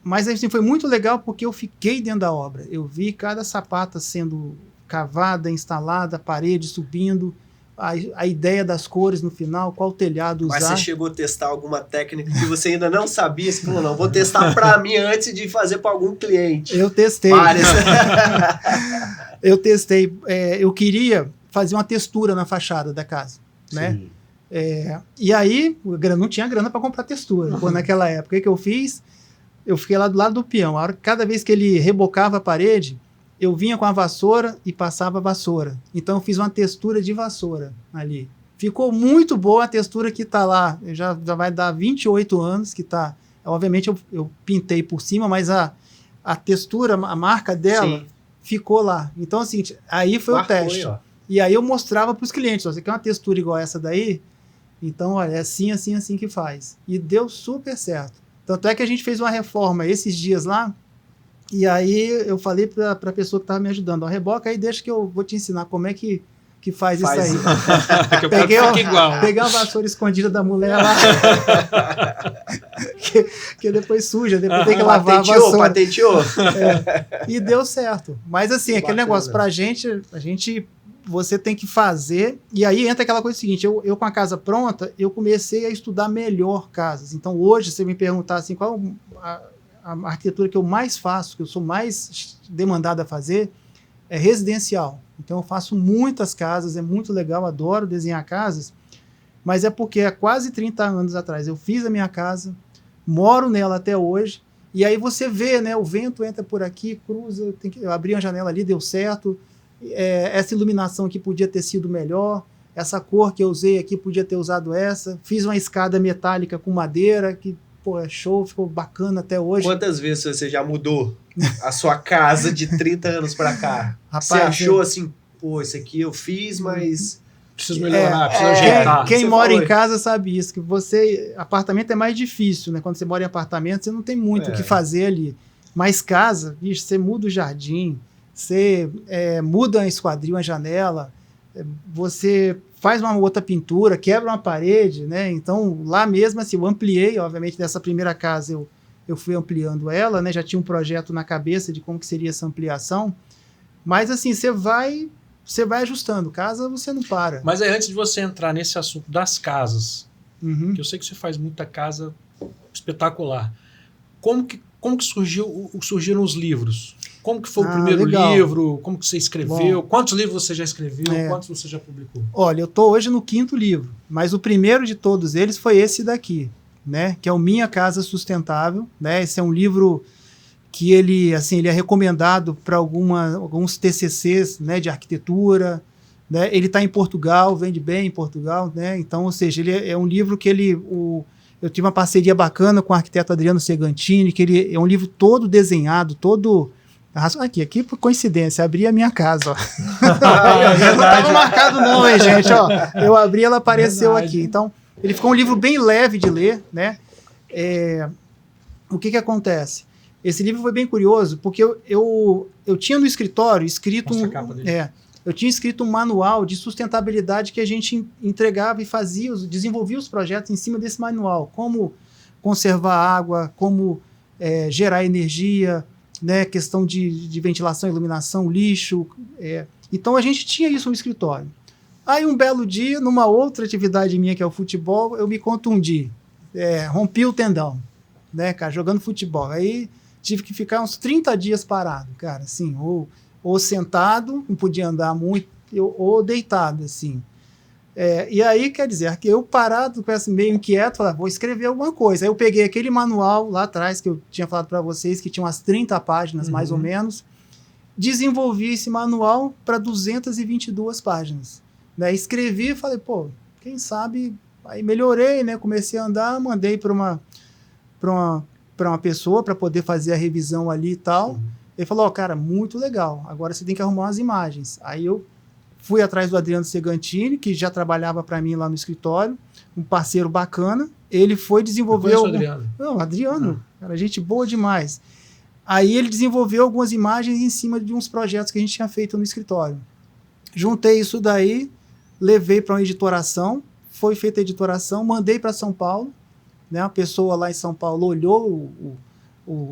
mas assim, foi muito legal porque eu fiquei dentro da obra. Eu vi cada sapata sendo cavada, instalada, a parede subindo, a ideia das cores no final, qual telhado usar. Mas você chegou a testar alguma técnica que você ainda não sabia? Você falou, não, vou testar para mim antes de fazer para algum cliente. Eu testei. Eu queria fazer uma textura na fachada da casa, né? E aí, não tinha grana para comprar textura. Naquela época, o que eu fiz? Eu fiquei lá do lado do peão. Cada vez que ele rebocava a parede, eu vinha com a vassoura e passava a vassoura. Então, eu fiz uma textura de vassoura ali. Ficou muito boa a textura que está lá. Já vai dar 28 anos que está... Obviamente, eu pintei por cima, mas a textura, a marca dela, ficou lá. Então, assim, aí foi o teste. Aí, e aí eu mostrava para os clientes, você quer uma textura igual essa daí? Então, olha, é assim, assim, assim que faz. E deu super certo. Tanto é que a gente fez uma reforma esses dias lá, e aí eu falei para a pessoa que estava me ajudando, reboca aí, deixa que eu vou te ensinar como é que faz isso aí. Peguei uma vassoura escondida da mulher lá, que depois suja, depois tem que lavar a vassoura. Patenteou. E deu certo. Mas assim, aquele negócio, para a gente, você tem que fazer, e aí entra aquela coisa seguinte, eu com a casa pronta, eu comecei a estudar melhor casas. Então hoje, se você me perguntar assim, qual a arquitetura que eu mais faço, que eu sou mais demandado a fazer, é residencial. Então eu faço muitas casas, é muito legal, adoro desenhar casas, mas é porque há quase 30 anos atrás eu fiz a minha casa, moro nela até hoje, e aí você vê, né, o vento entra por aqui, cruza, eu abri a janela ali, deu certo, essa iluminação aqui podia ter sido melhor, essa cor que eu usei aqui podia ter usado essa, fiz uma escada metálica com madeira, que pô, é show, ficou bacana até hoje. Quantas vezes você já mudou a sua casa de 30 anos para cá? Rapaz, você achou assim, pô, isso aqui eu fiz, mas... Preciso melhorar, preciso ajeitar. Quem mora em casa sabe isso, que apartamento é mais difícil, né? Quando você mora em apartamento, você não tem muito o que fazer ali. Mas casa, bicho, você muda o jardim, você muda a esquadrilha, a janela, você faz uma outra pintura, quebra uma parede, né? Então, lá mesmo, assim, eu ampliei, obviamente, dessa primeira casa, eu fui ampliando ela, né? Já tinha um projeto na cabeça de como que seria essa ampliação, mas, assim, você vai ajustando. Casa, você não para. Mas aí, antes de você entrar nesse assunto das casas, que eu sei que você faz muita casa espetacular, como que surgiram os livros? como que foi o primeiro livro, como que você escreveu, quantos livros você já escreveu, quantos você já publicou? Olha, eu estou hoje no 5º livro, mas o primeiro de todos eles foi esse daqui, né, que é o Minha Casa Sustentável, né, esse é um livro que ele é recomendado para alguns TCCs, né, de arquitetura, né, ele está em Portugal, vende bem em Portugal, né, então, ou seja, ele é um livro que eu tive uma parceria bacana com o arquiteto Adriano Segantini, que ele é um livro todo desenhado, todo... Aqui por coincidência, abri a minha casa, ó. Não estava marcado não, hein, gente, ó. Eu abri, ela apareceu aqui. Então, ele ficou um livro bem leve de ler, né? O que acontece? Esse livro foi bem curioso, porque eu tinha no escritório escrito eu tinha escrito um manual de sustentabilidade que a gente entregava e desenvolvia os projetos em cima desse manual. Como conservar água, como gerar energia, né, questão de ventilação, iluminação, lixo. Então, a gente tinha isso no escritório. Aí, um belo dia, numa outra atividade minha, que é o futebol, eu me contundi. Rompi o tendão, né, cara, jogando futebol. Aí, tive que ficar uns 30 dias parado, cara, assim, ou sentado, não podia andar muito, ou deitado, assim. E aí, quer dizer, que eu parado, meio inquieto, falei, vou escrever alguma coisa. Aí eu peguei aquele manual lá atrás, que eu tinha falado para vocês, que tinha umas 30 páginas, mais ou menos, desenvolvi esse manual para 222 páginas. Né? Escrevi e falei, quem sabe... Aí melhorei, né? Comecei a andar, mandei para uma pessoa para poder fazer a revisão ali e tal. Ele falou, cara, muito legal, agora você tem que arrumar umas imagens. Aí eu fui atrás do Adriano Segantini, que já trabalhava para mim lá no escritório, um parceiro bacana. Ele foi desenvolver... Eu conheço o Adriano. Não, Adriano, cara, gente boa demais. Aí ele desenvolveu algumas imagens em cima de uns projetos que a gente tinha feito no escritório. Juntei isso daí, levei para uma editoração, foi feita a editoração, mandei para São Paulo, né? Uma pessoa lá em São Paulo olhou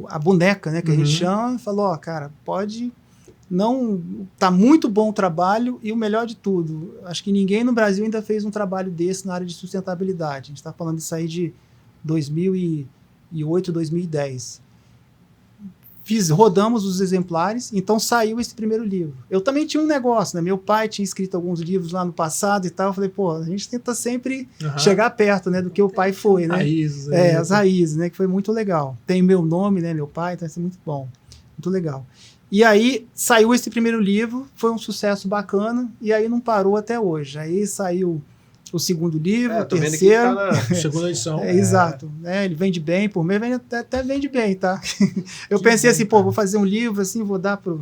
a boneca, né, que a gente chama, e falou, cara, tá muito bom o trabalho, e o melhor de tudo, acho que ninguém no Brasil ainda fez um trabalho desse na área de sustentabilidade. A gente está falando disso aí de 2008, 2010. Rodamos os exemplares, então saiu esse primeiro livro. Eu também tinha um negócio, né? Meu pai tinha escrito alguns livros lá no passado e tal. Eu falei, a gente tenta sempre chegar perto, né, do que o pai foi, né? Raízes. As raízes, né? Que foi muito legal. Tem meu nome, né? Meu pai, então isso é muito bom. Muito legal. E aí saiu esse primeiro livro, foi um sucesso bacana, e aí não parou até hoje. Aí saiu o segundo livro, o terceiro. Tá na segunda edição. Exato. Ele vende bem, por mês até vende bem, tá? Eu pensei assim, vou fazer um livro assim, vou dar para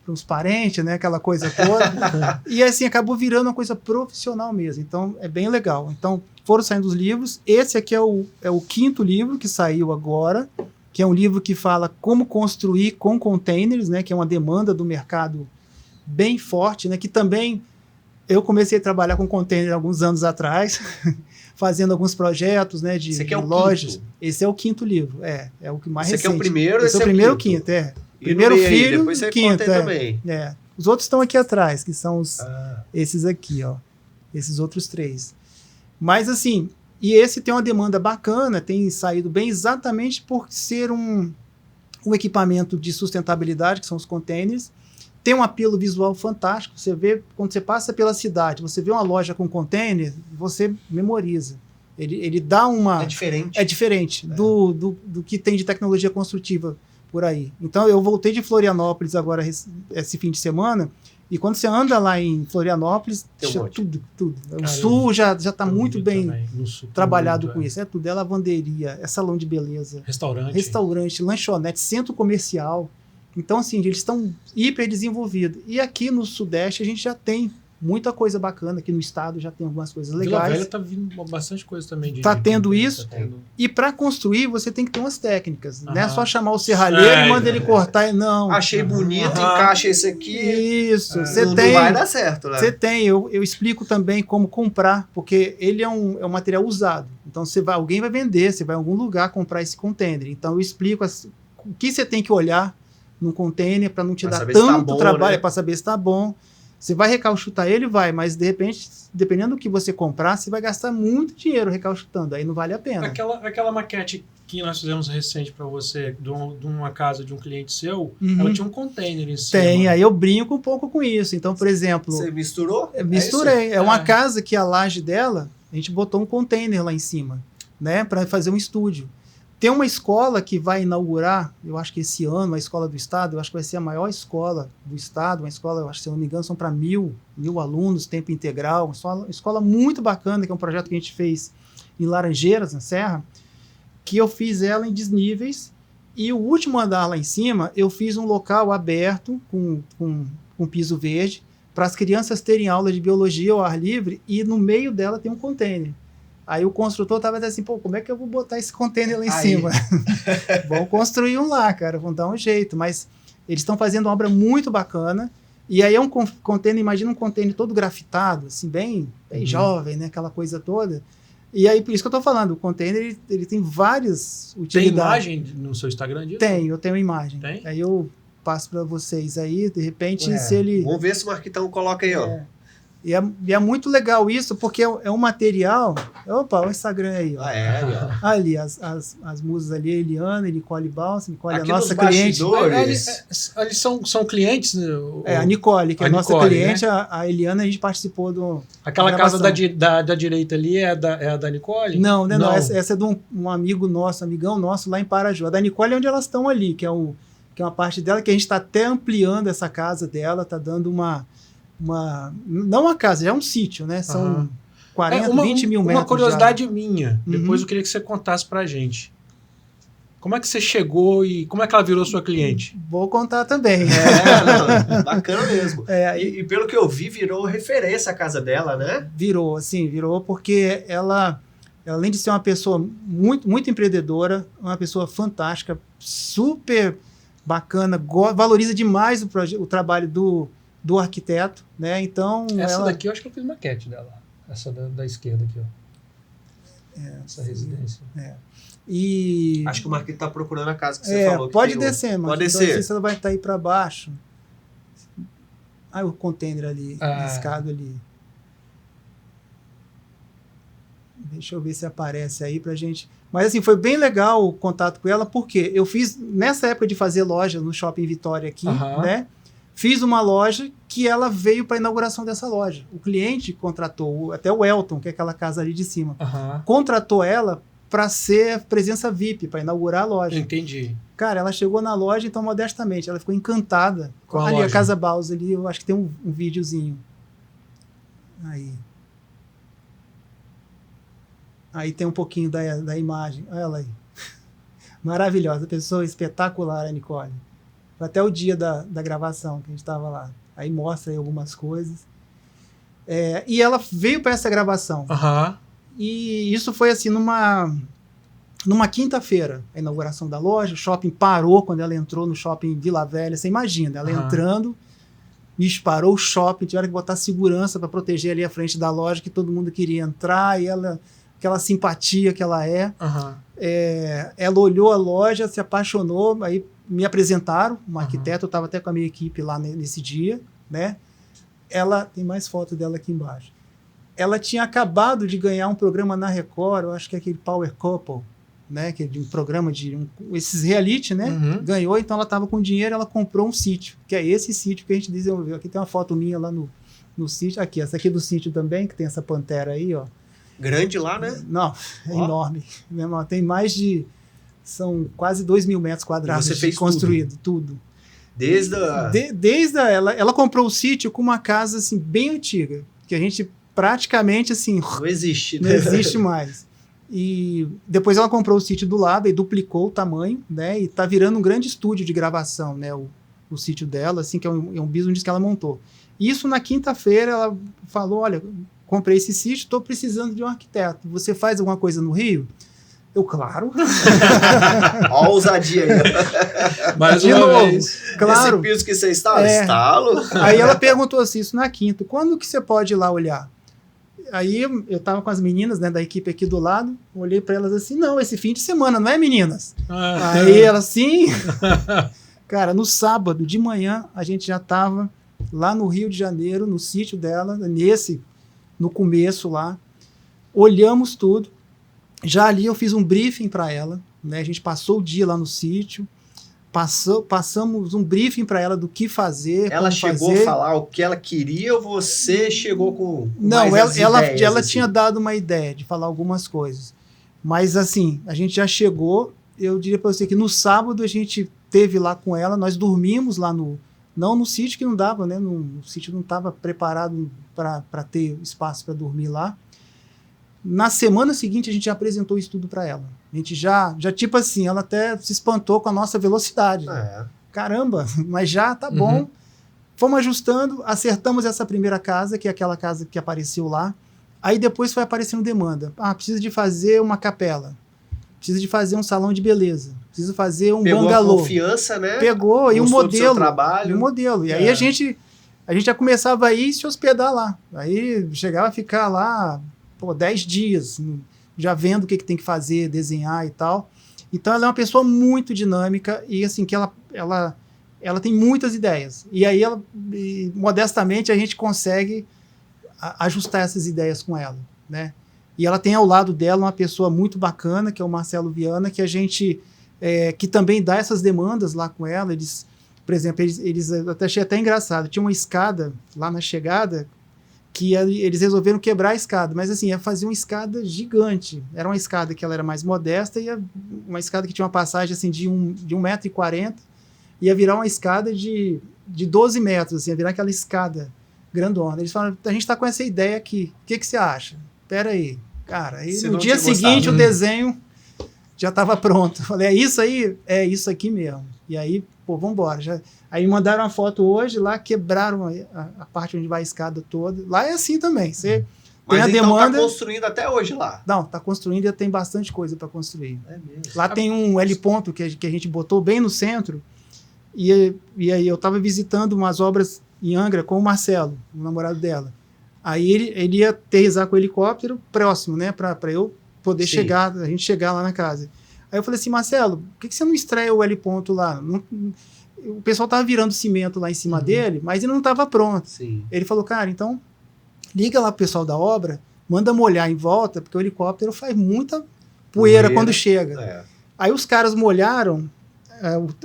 os parentes, né? Aquela coisa toda. E assim, acabou virando uma coisa profissional mesmo. Então, é bem legal. Então, foram saindo os livros. Esse aqui é o 5º livro que saiu agora, que é um livro que fala como construir com containers, né? Que é uma demanda do mercado bem forte, né? Que também... Eu comecei a trabalhar com container alguns anos atrás, fazendo alguns projetos, né, de lojas. Quinto. Esse é o 5º livro, é o que mais recente. Esse aqui é o primeiro, esse é o primeiro, o quinto, Primeiro filho, depois você quinto, também. Os outros estão aqui atrás, que são esses aqui, ó. Esses outros 3. Mas assim, e esse tem uma demanda bacana, tem saído bem exatamente por ser um equipamento de sustentabilidade, que são os containers. Tem um apelo visual fantástico. Você vê, quando você passa pela cidade, você vê uma loja com container, você memoriza. Ele dá uma... É diferente. É diferente do que tem de tecnologia construtiva por aí. Então, eu voltei de Florianópolis agora, esse fim de semana, e quando você anda lá em Florianópolis, tudo. O sul já está muito bem trabalhado com isso. Tudo. É lavanderia, é salão de beleza. Restaurante, lanchonete, centro comercial. Então, assim, eles estão hiper desenvolvidos. E aqui no Sudeste a gente já tem muita coisa bacana. Aqui no estado já tem algumas coisas legais. Vila Velha está vindo bastante coisa também. Está tendo isso. E para construir, você tem que ter umas técnicas. Não é só chamar o serralheiro e manda ele cortar. Não. Achei bonito, encaixa esse aqui. Isso. Não vai dar certo, né? Você tem. Eu explico também como comprar, porque ele é um material usado. Então, alguém vai vender, você vai em algum lugar comprar esse container. Então, eu explico o que você tem que olhar num container para não te dar tanto trabalho, para saber se está bom. Você vai recalchutar ele? Vai, mas de repente, dependendo do que você comprar, você vai gastar muito dinheiro recalchutando, aí não vale a pena. Aquela maquete que nós fizemos recente para você, de uma casa de um cliente seu, ela tinha um container em cima. Tem, aí eu brinco um pouco com isso. Então, por exemplo... Você misturou? Misturei. É uma casa que a laje dela, a gente botou um container lá em cima, né, para fazer um estúdio. Tem uma escola que vai inaugurar, eu acho que esse ano, a escola do estado, eu acho que vai ser a maior escola do estado, uma escola, eu acho que se eu não me engano, são para 1.000 alunos, tempo integral, uma escola muito bacana, que é um projeto que a gente fez em Laranjeiras, na Serra, que eu fiz ela em desníveis, e o último andar lá em cima, eu fiz um local aberto, com piso verde, para as crianças terem aula de biologia ao ar livre, e no meio dela tem um container. Aí o construtor estava assim, pô, como é que eu vou botar esse container lá em cima? Vamos construir um lá, cara, vamos dar um jeito. Mas eles estão fazendo uma obra muito bacana. E aí é um container, imagina um container todo grafitado, assim, bem jovem, né? Aquela coisa toda. E aí, por isso que eu tô falando, o container, ele tem várias utilidades. Tem imagem no seu Instagram disso? Eu tenho imagem. Tem? Aí eu passo para vocês aí, de repente, se ele... Vamos ver se o Marquitão coloca aí, ó. E é muito legal isso, porque é um material... Opa, o Instagram aí, ó. Ali, as musas ali, a Eliana, Nicole Balsa, Nicole é a nossa cliente. Ali são clientes? A Nicole, que é a nossa cliente, né? A Eliana, a gente participou do... Aquela casa da direita ali é a da Nicole? Não. Essa é de um amigo nosso, amigão nosso, lá em Paraju. A da Nicole é onde elas estão ali, que é uma parte dela, que a gente está até ampliando essa casa dela, está dando não uma casa, já é um sítio, né? São 20 mil metros. Uma curiosidade minha, depois eu queria que você contasse pra gente. Como é que você chegou e como é que ela virou sua cliente? Vou contar também. Bacana mesmo. E pelo que eu vi, virou referência a casa dela, né? Virou porque ela além de ser uma pessoa muito, muito empreendedora, uma pessoa fantástica, super bacana, valoriza demais o trabalho do arquiteto, né? Então essa daqui eu acho que eu fiz maquete dela, essa da esquerda aqui, ó. Essa residência. E acho que o Marquito tá procurando a casa que você falou. Pode descer, mano. Pode descer. Então, assim, você vai estar aí para baixo. O container ali, riscado ali. Deixa eu ver se aparece aí pra gente. Mas assim, foi bem legal o contato com ela, porque eu fiz, nessa época de fazer loja no Shopping Vitória aqui, né? Fiz uma loja que ela veio para a inauguração dessa loja. O cliente contratou, até o Elton, que é aquela casa ali de cima, contratou ela para ser presença VIP, para inaugurar a loja. Entendi. Cara, ela chegou na loja, então, modestamente, ela ficou encantada. Com ali, loja. a Casa Baus, ali, eu acho que tem um videozinho. Aí tem um pouquinho da imagem. Olha ela aí. Maravilhosa, pessoa espetacular, a Nicole. Até o dia da gravação que a gente estava lá. Aí mostra aí algumas coisas. E ela veio para essa gravação. E isso foi assim, numa quinta-feira, a inauguração da loja. O shopping parou quando ela entrou no shopping Vila Velha. Você imagina, ela entrando, parou o shopping, tiveram que botar segurança para proteger ali a frente da loja, que todo mundo queria entrar. E ela, aquela simpatia que ela ela olhou a loja, se apaixonou, aí me apresentaram, um arquiteto, eu estava até com a minha equipe lá nesse dia, né? Ela, tem mais foto dela aqui embaixo. Ela tinha acabado de ganhar um programa na Record, eu acho que é aquele Power Couple, né? Que é de um programa esses reality, né? Ganhou, então ela estava com dinheiro, ela comprou um sítio, que é esse sítio que a gente desenvolveu. Aqui tem uma foto minha lá no sítio, aqui, essa aqui é do sítio também, que tem essa pantera aí, ó. Grande lá, né? Não, é enorme. Tem mais de... São quase 2.000 metros quadrados. Você fez construído, tudo. Desde ela comprou o sítio com uma casa assim, bem antiga, que a gente praticamente assim... Não existe. Não existe mais. E depois ela comprou o sítio do lado e duplicou o tamanho, né? E tá virando um grande estúdio de gravação, né? O sítio dela, assim, que é um business que ela montou. Isso na quinta-feira ela falou, olha, comprei esse sítio, estou precisando de um arquiteto. Você faz alguma coisa no Rio? Eu, claro. Ó a ousadia aí. Mais uma vez. Claro. Esse piso que você instala? Instalo. Aí ela perguntou assim, isso na quinta, quando que você pode ir lá olhar? Aí eu tava com as meninas, né, da equipe aqui do lado, olhei para elas assim, não, esse fim de semana, não é, meninas? Aí ela assim... Cara, no sábado de manhã, a gente já tava lá no Rio de Janeiro, no sítio dela, no começo lá. Olhamos tudo. Já ali eu fiz um briefing para ela, né? A gente passou o dia lá no sítio, passamos um briefing para ela do que fazer. Ela chegou a falar o que ela queria ou você chegou com Não, mais ela assim? tinha dado uma ideia de falar algumas coisas. Mas assim, a gente já chegou, eu diria para você que no sábado a gente teve lá com ela, nós dormimos lá não no sítio, que não dava, né? O sítio não estava preparado para ter espaço para dormir lá. Na semana seguinte, a gente já apresentou isso tudo para ela. A gente já, tipo assim, ela até se espantou com a nossa velocidade. Caramba, mas já tá bom. Fomos ajustando, acertamos essa primeira casa, que é aquela casa que apareceu lá. Aí depois foi aparecendo demanda. Precisa de fazer uma capela. Precisa de fazer um salão de beleza. Precisa fazer um bangalô. Pegou a confiança, né? Pegou, e um modelo. Do seu trabalho. E um modelo. E aí a gente já começava a ir se hospedar lá. Aí chegava a ficar lá 10 dias, já vendo o que tem que fazer, desenhar e tal. Então ela é uma pessoa muito dinâmica e assim, que ela tem muitas ideias. E aí modestamente a gente consegue ajustar essas ideias com ela, né? E ela tem ao lado dela uma pessoa muito bacana, que é o Marcelo Viana, que a gente que também dá essas demandas lá com ela. Eles, por exemplo, eles achei até engraçado, tinha uma escada lá na chegada que eles resolveram quebrar a escada, mas assim, ia fazer uma escada gigante. Era uma escada que ela era mais modesta, e uma escada que tinha uma passagem assim, de 1,40 m, ia virar uma escada de 12 metros, assim, ia virar aquela escada grandona. Eles falaram, a gente está com essa ideia aqui, o que você acha? Espera aí. Cara, aí no dia seguinte o desenho já estava pronto. Eu falei, é isso aí? É isso aqui mesmo. E aí, vamos embora. Aí mandaram uma foto hoje, lá quebraram a parte onde vai a escada toda. Lá é assim também. Você tem a demanda. Tá construindo até hoje lá? Não, tá construindo e tem bastante coisa para construir. É mesmo. Lá tem um L ponto que a gente botou bem no centro. E aí eu estava visitando umas obras em Angra com o Marcelo, o namorado dela. Aí ele ia aterrissar com o helicóptero próximo, né? Para eu poder a gente chegar lá na casa. Aí eu falei assim, Marcelo, por que você não estreia o L ponto lá? O pessoal estava virando cimento lá em cima dele, mas ele não estava pronto. Sim. Ele falou, cara, então liga lá pro pessoal da obra, manda molhar em volta, porque o helicóptero faz muita poeira quando chega. Aí os caras molharam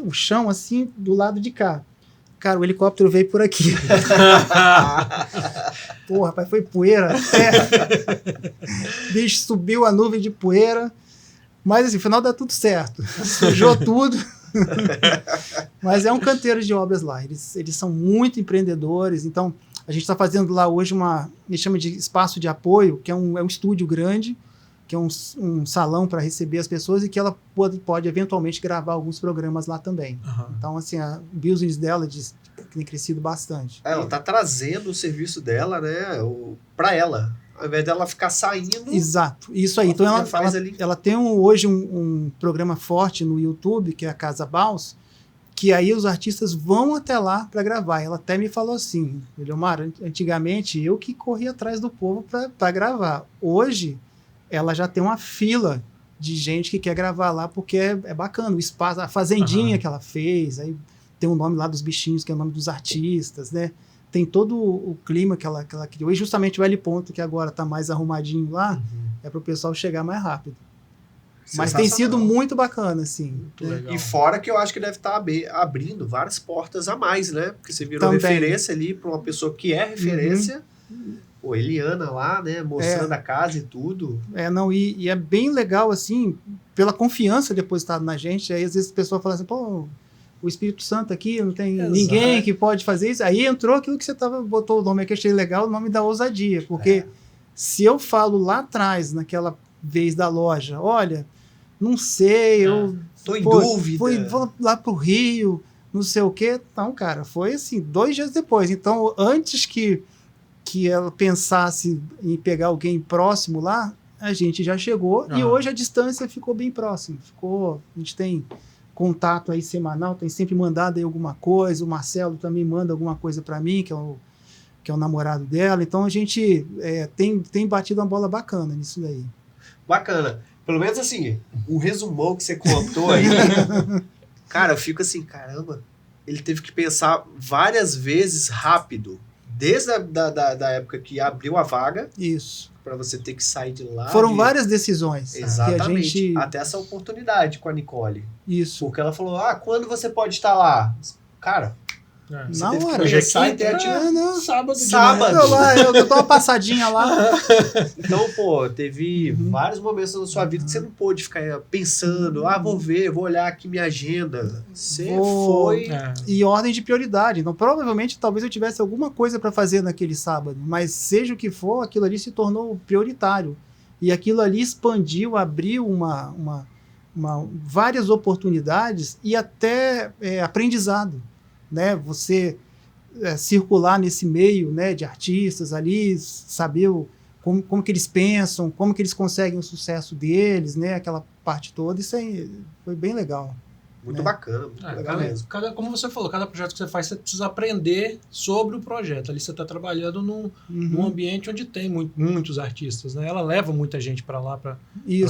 o chão assim do lado de cá. Cara, o helicóptero veio por aqui. Pô, rapaz, foi poeira até. Bicho, subiu a nuvem de poeira. Mas assim, no final dá tudo certo. Sujou tudo. Mas é um canteiro de obras lá. Eles são muito empreendedores. Então, a gente está fazendo lá hoje eles chamam de espaço de apoio, que é um estúdio grande, que é um salão para receber as pessoas e que ela pode eventualmente gravar alguns programas lá também. Então, assim, o business dela tem crescido bastante. Ela está trazendo o serviço dela, né, para ela. Ao invés dela ficar saindo... Exato, isso aí. Então, ela tem hoje um programa forte no YouTube, que é a Casa Baus, que aí os artistas vão até lá para gravar. Ela até me falou assim, Eliomar, antigamente eu que corria atrás do povo para gravar. Hoje, ela já tem uma fila de gente que quer gravar lá, porque é bacana. O espaço, a fazendinha que ela fez, aí tem o nome lá dos bichinhos, que é o nome dos artistas, né? Tem todo o clima que ela criou. E justamente o L ponto, que agora está mais arrumadinho lá, é para o pessoal chegar mais rápido. Mas tem sido muito bacana, assim. Né? E fora que eu acho que deve estar abrindo várias portas a mais, né? Porque você virou referência ali para uma pessoa que é referência. Pô, Eliana lá, né? Mostrando a casa e tudo. E é bem legal, assim, pela confiança depositada na gente. Aí às vezes a pessoa fala assim, pô, o Espírito Santo aqui, não tem ninguém que pode fazer isso. Aí entrou aquilo que você botou o nome aqui, achei legal, o nome da ousadia. Porque se eu falo lá atrás, naquela vez da loja, olha, não sei, eu... Tô em dúvida. Vou lá pro Rio, não sei o quê. Então, cara, foi assim, 2 dias depois. Então, antes que ela pensasse em pegar alguém próximo lá, a gente já chegou. E hoje a distância ficou bem próxima. A gente tem contato aí semanal, tem sempre mandado aí alguma coisa. O Marcelo também manda alguma coisa para mim, que é o namorado dela. Então, a gente tem batido uma bola bacana nisso daí. Bacana. Pelo menos assim, o resumão que você contou aí, cara, eu fico assim, caramba, ele teve que pensar várias vezes rápido. Desde da época que abriu a vaga. Isso. Para você ter que sair de lá. Foram várias decisões. Exatamente. Que a gente... Até essa oportunidade com a Nicole. Isso. Porque ela falou, quando você pode estar lá? Cara... Na hora. Sábado. Eu dou uma passadinha lá. Então, teve vários momentos na sua vida que você não pôde ficar pensando, vou olhar aqui minha agenda. Você foi... E ordem de prioridade. Então, provavelmente, talvez eu tivesse alguma coisa para fazer naquele sábado, mas seja o que for, aquilo ali se tornou prioritário. E aquilo ali expandiu, abriu várias oportunidades e até aprendizado. Né, você circular nesse meio, né, de artistas ali, saber como que eles pensam, como que eles conseguem o sucesso deles, né, aquela parte toda, isso aí foi bem legal. Muito bacana, muito legal mesmo. Como você falou, cada projeto que você faz, você precisa aprender sobre o projeto. Ali você está trabalhando num ambiente onde tem muitos artistas, né? Ela leva muita gente para lá para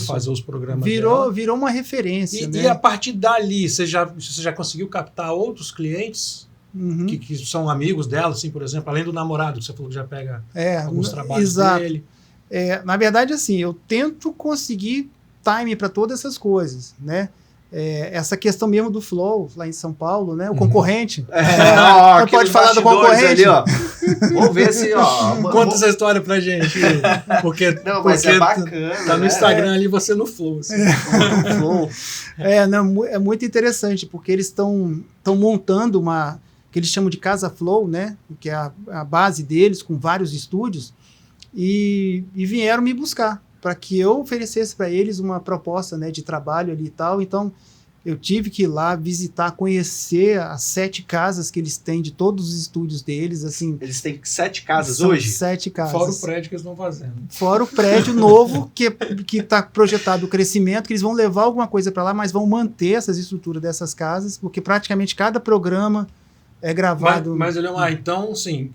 fazer os programas dela. Virou uma referência. E a partir dali, você já conseguiu captar outros clientes que são amigos dela, assim, por exemplo, além do namorado, que você falou que já pega alguns trabalhos dele. Na verdade, assim, eu tento conseguir time para todas essas coisas, né? Essa questão mesmo do Flow, lá em São Paulo, né? O concorrente. Não pode falar do concorrente. Ali, vamos ver se... Conta essa história pra gente. Mas é bacana. Tá no Instagram ali, você no Flow. Assim. Flow. É muito interessante, porque eles estão montando que eles chamam de Casa Flow, né? Que é a base deles, com vários estúdios, e vieram me buscar para que eu oferecesse para eles uma proposta, né, de trabalho ali e tal. Então, eu tive que ir lá visitar, conhecer as 7 casas que eles têm de todos os estúdios deles. Assim, eles têm 7 casas hoje? 7 casas. Fora o prédio que eles estão fazendo. Fora o prédio novo, que está projetado o crescimento, que eles vão levar alguma coisa para lá, mas vão manter essas estruturas dessas casas, porque praticamente cada programa é gravado... Mas Eliomar, então, sim...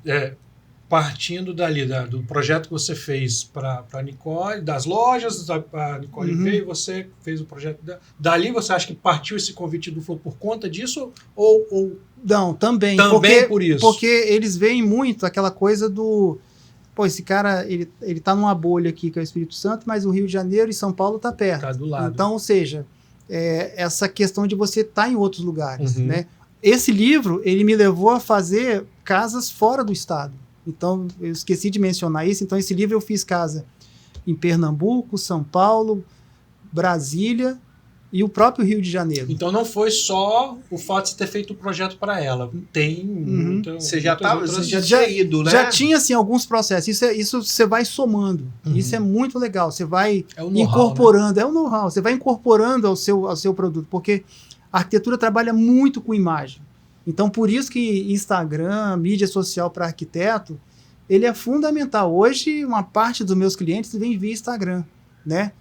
partindo dali, do projeto que você fez para a Nicole, das lojas, a Nicole veio, você fez o projeto dela. Dali você acha que partiu esse convite do Flow por conta disso? Ou... Não, também por isso. Porque eles veem muito aquela coisa do... esse cara, ele tá numa bolha aqui, que é o Espírito Santo, mas o Rio de Janeiro e São Paulo tá perto. Tá do lado. Então, ou seja, essa questão de você estar em outros lugares, né? Esse livro, ele me levou a fazer casas fora do estado. Então, eu esqueci de mencionar isso. Então, esse livro eu fiz casa em Pernambuco, São Paulo, Brasília e o próprio Rio de Janeiro. Então, não foi só o fato de você ter feito o projeto para ela. Tem você já tinha ido, né? Já tinha, assim, alguns processos. Isso você vai somando. Isso é muito legal. Você vai incorporando. Né? É o know-how. Você vai incorporando ao seu produto. Porque a arquitetura trabalha muito com imagem. Então, por isso que Instagram, mídia social para arquiteto, ele é fundamental. Hoje, uma parte dos meus clientes vem via Instagram, né?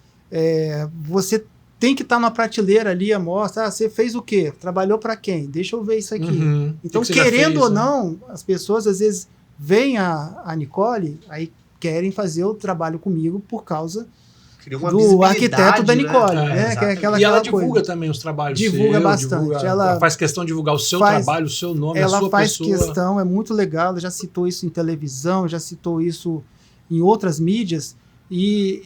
Você tem que estar na prateleira ali, mostra, você fez o quê? Trabalhou para quem? Deixa eu ver isso aqui. Então, querendo ou não, as pessoas às vezes veem a Nicole, aí querem fazer o trabalho comigo por causa do arquiteto da Nicole, né? E ela divulga também os trabalhos. Divulga bastante. Ela faz questão de divulgar o seu trabalho, o seu nome, a sua pessoa. Ela faz questão, é muito legal. Ela já citou isso em televisão, já citou isso em outras mídias. E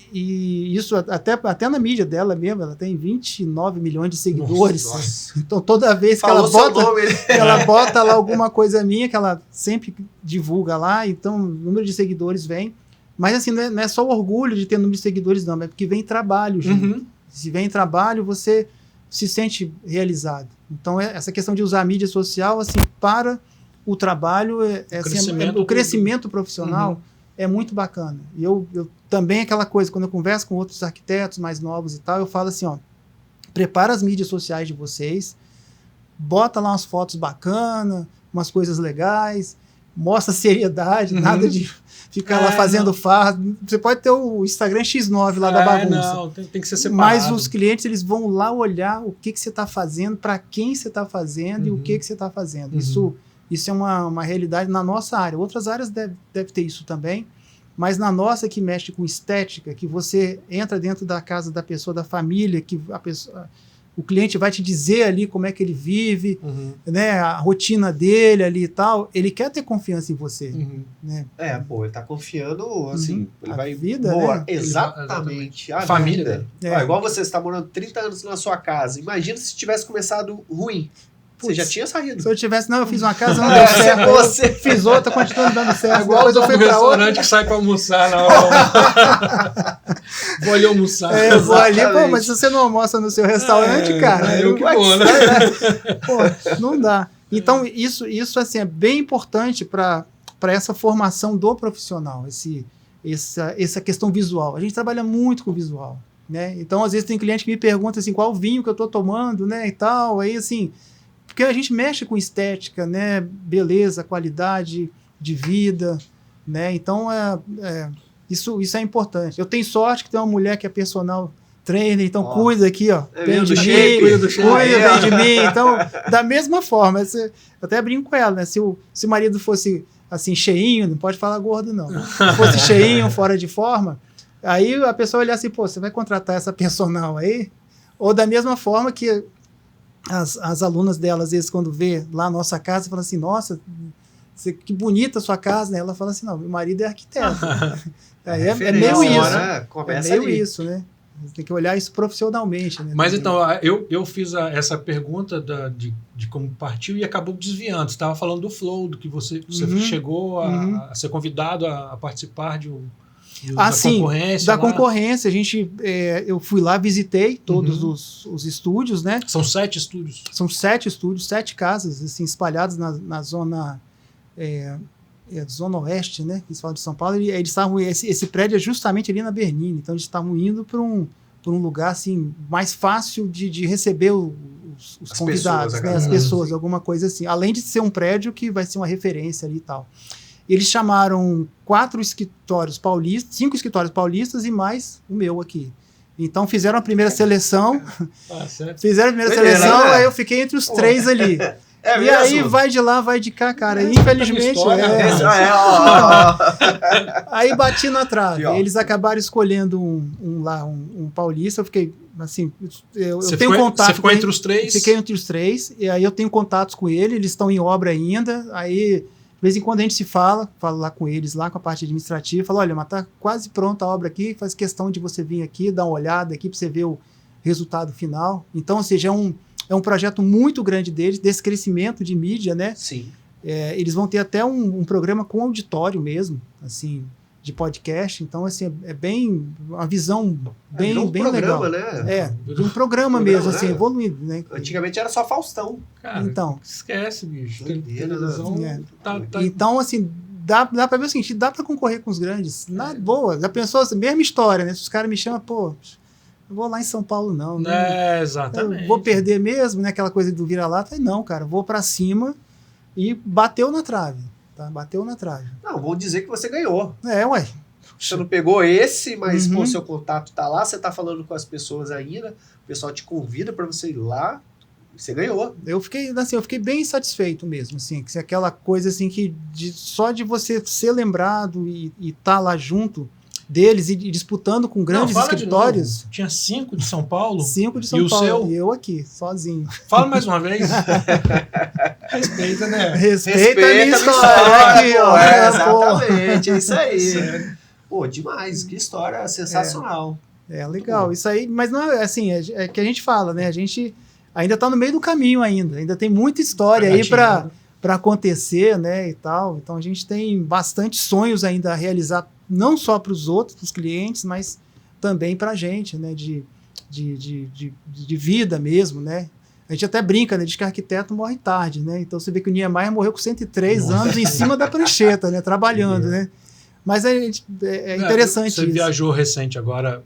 isso até na mídia dela mesmo, ela tem 29 milhões de seguidores. Nossa. Então, toda vez que ela bota lá alguma coisa minha, que ela sempre divulga lá, então o número de seguidores vem. Mas assim, não é só o orgulho de ter número de seguidores, não, é porque vem trabalho, gente. Se vem trabalho, você se sente realizado. Então, essa questão de usar a mídia social, assim, para o trabalho, o crescimento profissional é muito bacana. E eu também, aquela coisa, quando eu converso com outros arquitetos mais novos e tal, eu falo assim, prepara as mídias sociais de vocês, bota lá umas fotos bacanas, umas coisas legais, mostra seriedade, nada de ficar lá fazendo farra. Você pode ter o Instagram X9 lá da bagunça. Não, tem que ser separado. Mas os clientes, eles vão lá olhar o que você está fazendo, para quem você está fazendo e o que você está fazendo. Isso é uma realidade na nossa área. Outras áreas deve ter isso também, mas na nossa, que mexe com estética, que você entra dentro da casa da pessoa, da família, que o cliente vai te dizer ali como é que ele vive, né, a rotina dele ali e tal, ele quer ter confiança em você. Né? Ele tá confiando, assim, ele vai... vida, né? Exatamente. A família. Igual você está morando 30 anos na sua casa, imagina se tivesse começado ruim. Você já tinha saído. Se eu tivesse, eu fiz uma casa, não deu certo. Você fiz outra, continuando dando certo. Igual eu fui pra restaurante que sai pra almoçar na hora. Vou ali almoçar. Vou ali, mas se você não almoça no seu restaurante, cara... Eu que vou, né? Não dá. Então, isso assim, é bem importante para essa formação do profissional, essa questão visual. A gente trabalha muito com visual, né? Então, às vezes, tem cliente que me pergunta assim, qual vinho que eu estou tomando, né, e tal. Aí, assim... Porque a gente mexe com estética, né? Beleza, qualidade de vida, né? Então, isso é importante. Eu tenho sorte que tem uma mulher que é personal trainer, então cuida aqui, ó. Bem de mim, cuida bem de mim. Então, da mesma forma, eu até brinco com ela, né? Se o marido fosse, assim, cheinho, não pode falar gordo, não. Se fosse cheinho, fora de forma, aí a pessoa olhar assim, pô, você vai contratar essa personal aí? Ou da mesma forma que as alunas dela, às vezes, quando vê lá a nossa casa, falam assim, nossa, que bonita a sua casa, né? Ela fala assim, não, meu marido é arquiteto. É meio isso. Né? É meio isso, né? Você tem que olhar isso profissionalmente. Né? Mas então, eu fiz essa pergunta de como partiu e acabou desviando. Você estava falando do flow, do que você chegou a ser convidado a participar da concorrência. Da concorrência. Eu fui lá, visitei todos os estúdios, né? São 7 estúdios. São 7 estúdios, 7 casas, assim, espalhadas na zona... Zona Oeste, né? Eles falam de São Paulo. Eles estavam... Esse prédio é justamente ali na Bernini. Então, eles estavam indo para um lugar, assim, mais fácil de receber os convidados, pessoas, né? As pessoas, alguma coisa assim. Além de ser um prédio que vai ser uma referência ali e tal. Eles chamaram 5 escritórios paulistas e mais o meu aqui. Então fizeram a primeira seleção. Aí eu fiquei entre os 3 ali. E aí vai de lá, vai de cá, cara. Infelizmente. Aí bati na trave. Eles acabaram escolhendo um paulista. Eu fiquei assim. Eu tenho contato. Você ficou entre os 3? Fiquei entre os 3. E aí eu tenho contatos com ele. Eles estão em obra ainda. Aí. De vez em quando a gente se falo lá com eles, lá com a parte administrativa, falo, olha, mas tá quase pronta a obra aqui, faz questão de você vir aqui, dar uma olhada aqui para você ver o resultado final. Então, ou seja, é um projeto muito grande deles, desse crescimento de mídia, né? Sim. Eles vão ter até um programa com auditório mesmo, assim, de podcast. Então, assim, é bem uma visão bem legal. Né? De um programa mesmo, assim, evoluindo, né? Antigamente era só Faustão. Cara, então, esquece, bicho. Televisão. Então, assim, dá pra ver o seguinte, dá pra concorrer com os grandes. Na boa, já pensou assim, mesma história, né? Se os caras me chamam, pô, eu vou lá em São Paulo, não. Exatamente. Eu vou perder mesmo, né? Aquela coisa do vira-lata. Não, cara, vou pra cima e bateu na trave. Tá? Bateu na trave. Não, vou dizer que você ganhou. Ué. Você não pegou esse, mas pô, seu contato tá lá, você tá falando com as pessoas ainda, o pessoal te convida para você ir lá, você ganhou. Eu fiquei bem satisfeito mesmo, assim, que aquela coisa assim que só de você ser lembrado e tá lá junto deles e disputando com grandes escritórios. Tinha 5 de São Paulo? 5 de São Paulo. E o seu? E eu aqui, sozinho. Fala mais uma vez. Respeita, né? Respeita a minha história aqui, ó. Exatamente, é isso aí. Pô, demais, que história sensacional. Legal, isso aí, mas não é assim, é que a gente fala, né? A gente ainda tá no meio do caminho ainda tem muita história aí para acontecer, né, e tal. Então a gente tem bastante sonhos ainda a realizar, não só para os outros, para os clientes, mas também para a gente, né, de vida mesmo, né. A gente até brinca, né, diz que arquiteto morre tarde, né. Então você vê que o Niemeyer morreu com 103 anos em cima da prancheta, né, trabalhando, né. Mas é interessante isso. Você viajou recente agora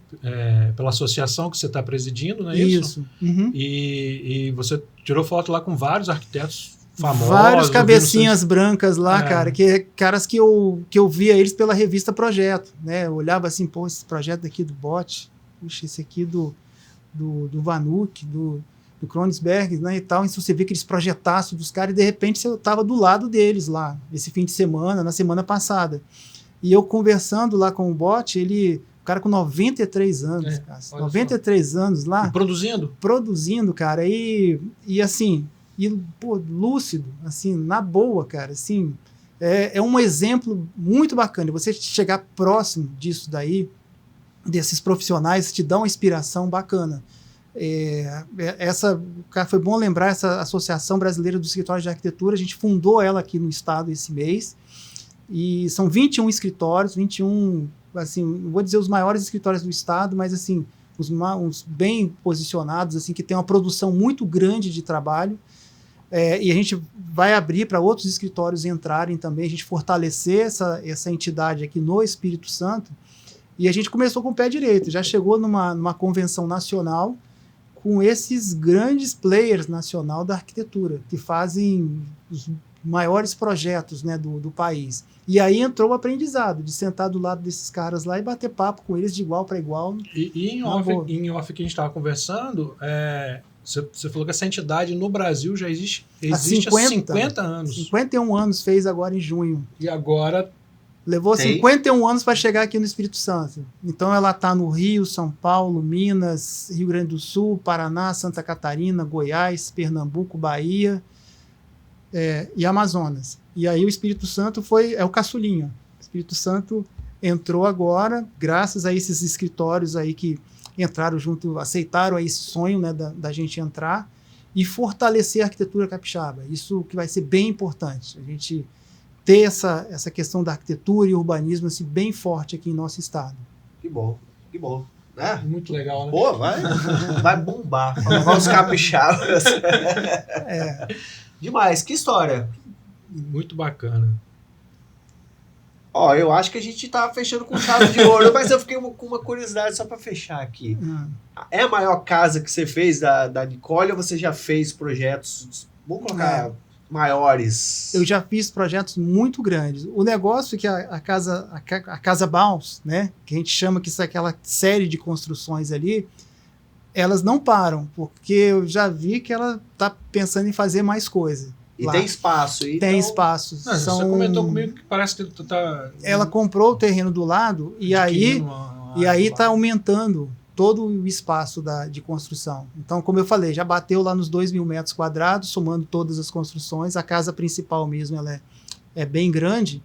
pela associação que você está presidindo, não é isso? Isso. Uhum. E você tirou foto lá com vários arquitetos famosos. Vários cabecinhas brancas lá, cara, caras que eu via eles pela revista Projeto, né? Eu olhava assim, pô, esse projeto daqui do Bott, puxa, esse aqui do Vanuc, do Kronosberg, né, e tal. Então você vê aqueles projetaços dos caras e de repente eu estava do lado deles lá, esse fim de semana, na semana passada. E eu conversando lá com o Bott, ele cara com 93 anos, cara. 93 só. Anos lá. E produzindo? Produzindo, cara. E assim, pô, lúcido, assim, na boa, cara. Assim, é um exemplo muito bacana. Você chegar próximo disso daí, desses profissionais, te dá uma inspiração bacana. Cara, foi bom lembrar essa Associação Brasileira dos Escritórios de Arquitetura. A gente fundou ela aqui no estado esse mês. E são 21 escritórios, 21... assim, não vou dizer os maiores escritórios do estado, mas assim, uns bem posicionados, assim, que tem uma produção muito grande de trabalho, e a gente vai abrir para outros escritórios entrarem também, a gente fortalecer essa entidade aqui no Espírito Santo, e a gente começou com o pé direito, já chegou numa convenção nacional com esses grandes players nacional da arquitetura, que fazem os maiores projetos, né, do país. E aí entrou o aprendizado, de sentar do lado desses caras lá e bater papo com eles de igual para igual. E em off que a gente estava conversando, você falou que essa entidade no Brasil já existe há 50 anos. 51 anos fez agora em junho. E agora... Levou 51 anos para chegar aqui no Espírito Santo. Então ela está no Rio, São Paulo, Minas, Rio Grande do Sul, Paraná, Santa Catarina, Goiás, Pernambuco, Bahia... e Amazonas. E aí o Espírito Santo é o caçulinho. O Espírito Santo entrou agora, graças a esses escritórios aí que entraram junto, aceitaram aí esse sonho, né, da gente entrar e fortalecer a arquitetura capixaba. Isso que vai ser bem importante. A gente ter essa questão da arquitetura e urbanismo assim, bem forte aqui em nosso estado. Que bom, que bom. Muito legal, né? Pô, vai bombar. Vai os capixabas. Demais, que história. Muito bacana. Ó, eu acho que a gente tá fechando com chave de ouro, mas eu fiquei com uma curiosidade só para fechar aqui. É a maior casa que você fez da Nicole ou você já fez projetos, vamos colocar, maiores? Eu já fiz projetos muito grandes. O negócio é que a Casa Baus, né, que a gente chama que isso é aquela série de construções ali, elas não param, porque eu já vi que ela está pensando em fazer mais coisa. E lá. Tem espaço. Tem espaço. Você comentou comigo que parece que tu tá... Ela comprou o terreno do lado e aí está aumentando todo o espaço de construção. Então, como eu falei, já bateu lá nos 2.000 metros quadrados, somando todas as construções. A casa principal mesmo ela é bem grande,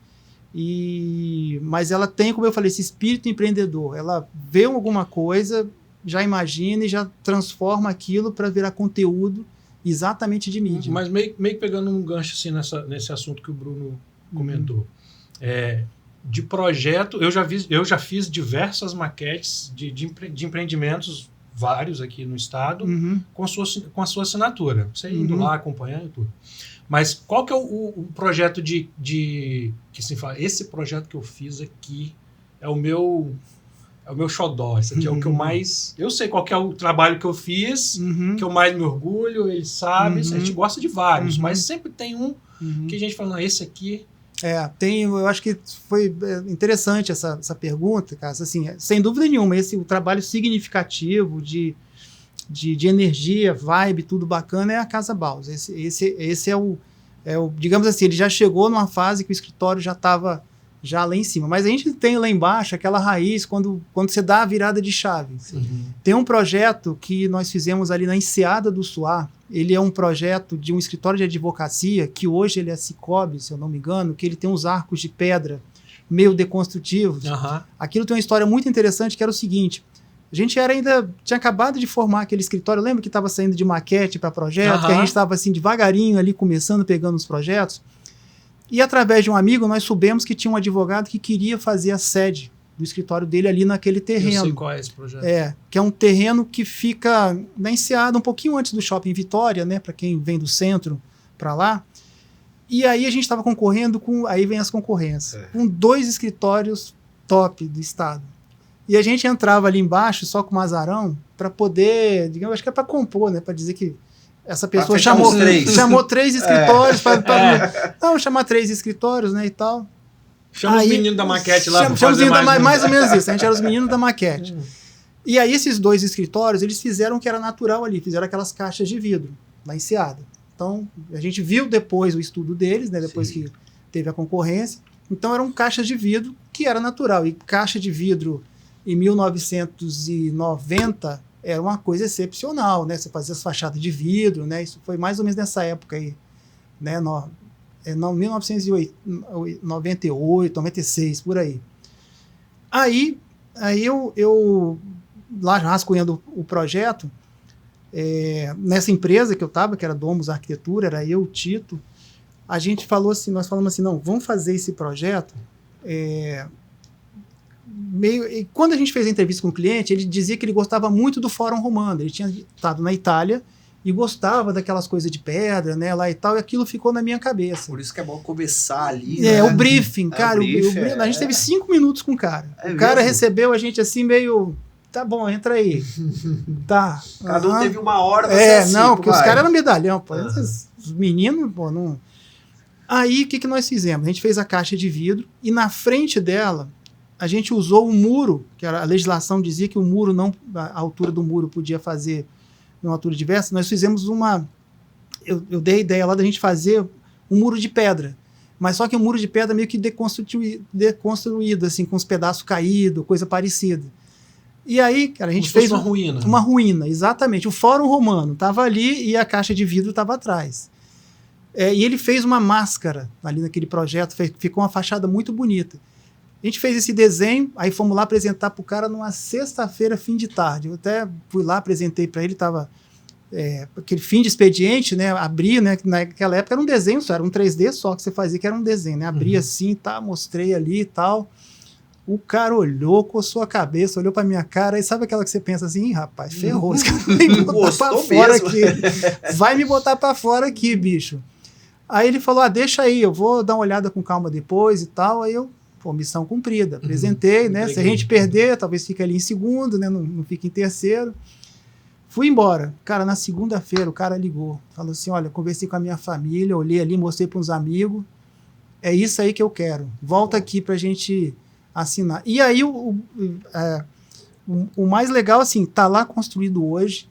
mas ela tem, como eu falei, esse espírito empreendedor. Ela vê alguma coisa, já imagina e já transforma aquilo para virar conteúdo exatamente de mídia. Mas meio que pegando um gancho assim, nesse assunto que o Bruno comentou. De projeto, eu já fiz diversas maquetes de empreendimentos, vários aqui no estado, com a sua assinatura. Você indo lá, acompanhando e tudo. Mas qual que é o projeto que se fala, esse projeto que eu fiz aqui é o meu xodó, esse aqui é o que eu mais... Eu sei qual que é o trabalho que eu fiz, que eu mais me orgulho, ele sabe, a gente gosta de vários, mas sempre tem um que a gente fala, não, esse aqui... eu acho que foi interessante essa pergunta, cara, assim, sem dúvida nenhuma, o trabalho significativo de energia, vibe, tudo bacana, é a Casa Baus. Esse é o, digamos assim, ele já chegou numa fase que o escritório já estava já lá em cima. Mas a gente tem lá embaixo aquela raiz quando você dá a virada de chave. Tem um projeto que nós fizemos ali na Enseada do Suá. Ele é um projeto de um escritório de advocacia, que hoje ele é Cicobi, se eu não me engano, que ele tem uns arcos de pedra meio deconstrutivos. Aquilo tem uma história muito interessante, que era o seguinte: a gente tinha acabado de formar aquele escritório, lembra que estava saindo de maquete para projeto, que a gente estava assim devagarinho ali começando, pegando os projetos. E através de um amigo, nós soubemos que tinha um advogado que queria fazer a sede do escritório dele ali naquele terreno. Eu sei qual é esse projeto. Que é um terreno que fica na Enseada, um pouquinho antes do Shopping Vitória, né, para quem vem do centro para lá. E aí a gente estava concorrendo aí vem as concorrências, com 2 escritórios top do estado. E a gente entrava ali embaixo só com o mazarão para poder, digamos, acho que é para compor, né, para dizer que essa pessoa chamou 3 escritórios não, chamar 3 escritórios, né, e tal. Chama os meninos da maquete lá. Chama os meninos mais ou menos isso. A gente era os meninos da maquete. E aí esses 2 escritórios, eles fizeram o que era natural ali, fizeram aquelas caixas de vidro lá em Enseada. Então, a gente viu depois o estudo deles, né, depois que teve a concorrência. Então, eram caixas de vidro que era natural. E caixa de vidro em 1990 era uma coisa excepcional, né? Você fazia as fachadas de vidro, né? Isso foi mais ou menos nessa época aí, né? 1998, 96, por aí. Aí eu lá rascunhando o projeto, nessa empresa que eu estava, que era Domus Arquitetura, era eu, o Tito, nós falamos assim, não, vamos fazer esse projeto. E quando a gente fez a entrevista com o cliente, ele dizia que ele gostava muito do Fórum Romano. Ele tinha estado na Itália e gostava daquelas coisas de pedra, né, lá e tal, e aquilo ficou na minha cabeça. Por isso que é bom começar ali, né? O briefing, cara, a gente teve 5 minutos com o cara. O cara recebeu a gente assim meio... Tá bom, entra aí. Tá. Cada um teve uma hora pra ser assim. Não, porque os caras eram medalhão, pô. Os meninos, pô, não... Aí, o que nós fizemos? A gente fez a caixa de vidro e na frente dela, a gente usou um muro, que a legislação dizia que o muro não... A altura do muro podia fazer numa altura diversa. Nós fizemos uma... Eu dei a ideia lá da gente fazer um muro de pedra. Mas só que um muro de pedra meio que deconstruído, assim, com os pedaços caídos, coisa parecida. E aí, cara, a gente fez uma ruína. Uma ruína, exatamente. O Fórum Romano estava ali e a caixa de vidro estava atrás. E ele fez uma máscara ali naquele projeto, ficou uma fachada muito bonita. A gente fez esse desenho, aí fomos lá apresentar para o cara numa sexta-feira, fim de tarde. Eu até fui lá, apresentei para ele, estava aquele fim de expediente, né? Abri, né? Naquela época era um desenho só, era um 3D só que você fazia, que era um desenho, né? Abri assim, tá, mostrei ali e tal. O cara olhou, coçou a cabeça, olhou pra minha cara, e sabe aquela que você pensa assim, rapaz, ferrou, esse cara vai me botar pra fora aqui. Vai me botar pra fora aqui, bicho. Aí ele falou, deixa aí, eu vou dar uma olhada com calma depois e tal. Aí eu, missão cumprida, apresentei, né? Se a gente perder, talvez fique ali em segundo, né? Não fique em terceiro. Fui embora. Cara, na segunda-feira o cara ligou, falou assim, olha, conversei com a minha família, olhei ali, mostrei para uns amigos, é isso aí que eu quero. Volta aqui pra gente assinar. E aí o mais legal, assim, tá lá construído hoje,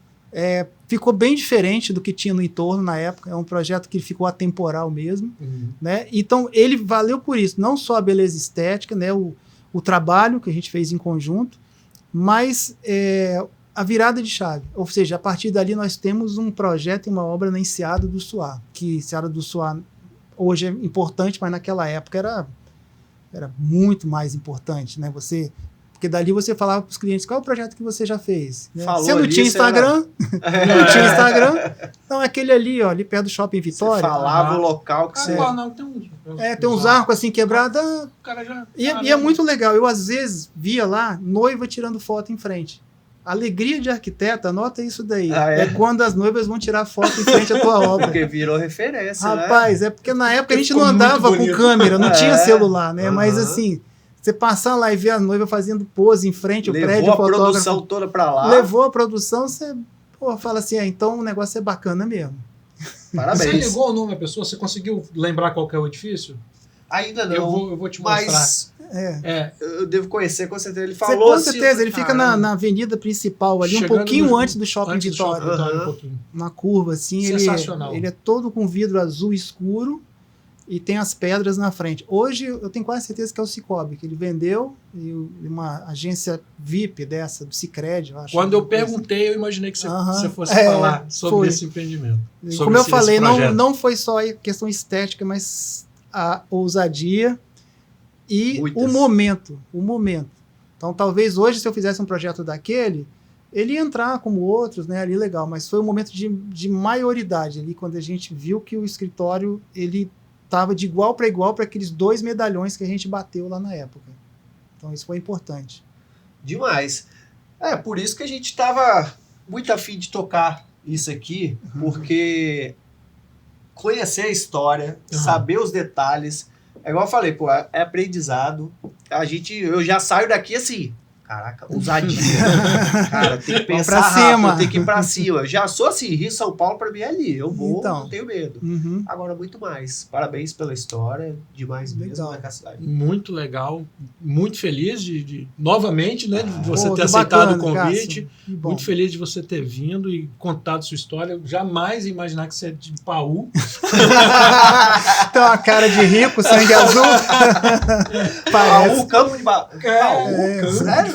ficou bem diferente do que tinha no entorno na época, é um projeto que ficou atemporal mesmo, né? Então ele valeu por isso, não só a beleza estética, né? O trabalho que a gente fez em conjunto, mas a virada de chave, ou seja, a partir dali nós temos um projeto e uma obra na Enseada do Suá, que Enseada do Suá hoje é importante, mas naquela época era muito mais importante, né? Porque dali você falava para os clientes, qual é o projeto que você já fez? Né? Você não tinha Instagram? Não tinha Instagram? Não, aquele ali, ó, ali perto do Shopping Vitória. Você falava o local que você... Não, tem uns arcos assim quebrados. E é muito legal. Eu, às vezes, via lá noiva tirando foto em frente. Alegria de arquiteto, anota isso daí. É quando as noivas vão tirar foto em frente à tua obra. Porque virou referência, rapaz, né? Porque na época a gente não andava com câmera, não tinha celular, né? Mas assim, você passar lá e ver a noiva fazendo pose em frente ao prédio, levou a produção toda pra lá. Levou a produção, você fala assim, então o negócio é bacana mesmo. Parabéns. Você ligou o nome da pessoa? Você conseguiu lembrar qual que é o edifício? Ainda não. Eu vou te mostrar. Mas eu devo conhecer, com certeza. Ele falou com certeza, ele fica na avenida principal ali, chegando um pouquinho antes do Shopping Vitória. Uma curva assim. Sensacional. Ele é todo com vidro azul escuro e tem as pedras na frente. Hoje eu tenho quase certeza que é o Cicobi, que ele vendeu, e uma agência VIP dessa, do Sicredi, eu acho. Quando eu perguntei, eu imaginei que você fosse falar sobre esse empreendimento. Como eu falei, não foi só a questão estética, mas a ousadia e o momento. Então, talvez hoje, se eu fizesse um projeto daquele, ele ia entrar como outros, né, ali legal, mas foi um momento de maioridade ali, quando a gente viu que o escritório, ele estava de igual para aqueles 2 medalhões que a gente bateu lá na época. Então, isso foi importante. Demais. Por isso que a gente estava muito afim de tocar isso aqui, porque conhecer a história, saber os detalhes, é igual eu falei, é aprendizado. Eu já saio daqui assim, caraca, ousadia. Cara, tem que pensar rápido, tem que ir pra cima. Eu já sou assim, Rio, São Paulo pra mim é ali, eu vou, não tenho medo. Agora, muito mais. Parabéns pela história, demais mesmo, né, cidade. Muito legal, muito feliz novamente, né, de você ter aceitado o convite. Muito feliz de você ter vindo e contado sua história. Eu jamais ia imaginar que você é de Paú. Tem uma cara de rico, sangue azul. Parece. O campo de sério?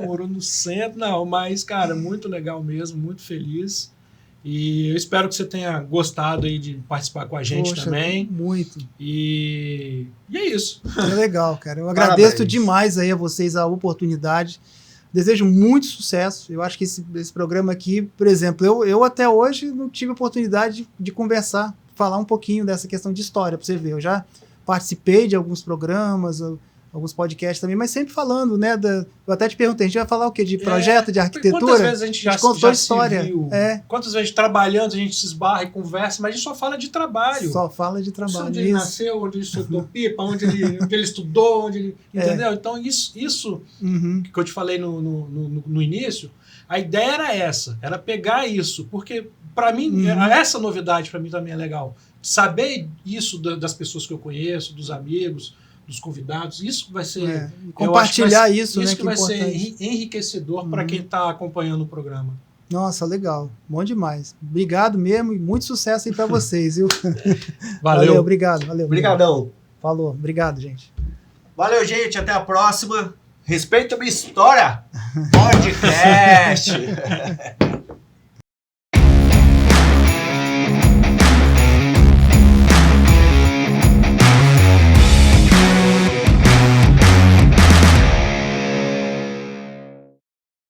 Morou no centro. Não, mas, cara, muito legal mesmo, muito feliz. E eu espero que você tenha gostado aí de participar com a gente também. Muito. E é isso. É legal, cara. Eu agradeço demais aí a vocês a oportunidade. Desejo muito sucesso. Eu acho que esse programa aqui, por exemplo, eu até hoje não tive oportunidade de conversar, falar um pouquinho dessa questão de história, para você ver. Eu já participei de alguns programas, alguns podcasts também, mas sempre falando, né? Eu até te perguntei, a gente vai falar o quê? De projeto, de arquitetura? Quantas vezes a gente já contou história? Se viu? Quantas vezes trabalhando a gente se esbarra e conversa, mas a gente só fala de trabalho. Só fala de trabalho. Onde ele nasceu, onde ele soltou pipa, onde ele estudou, onde ele... Entendeu? Então, isso que eu te falei no início, a ideia era essa, era pegar isso, porque para mim, essa novidade para mim também é legal. Saber isso das pessoas que eu conheço, dos amigos, dos convidados, isso vai ser... compartilhar isso, né? Isso que vai ser enriquecedor para quem está acompanhando o programa. Nossa, legal. Bom demais. Obrigado mesmo e muito sucesso aí para vocês, viu? Valeu. Obrigado. Obrigadão. Falou. Obrigado, gente. Valeu, gente. Até a próxima. Respeita a minha história. Podcast.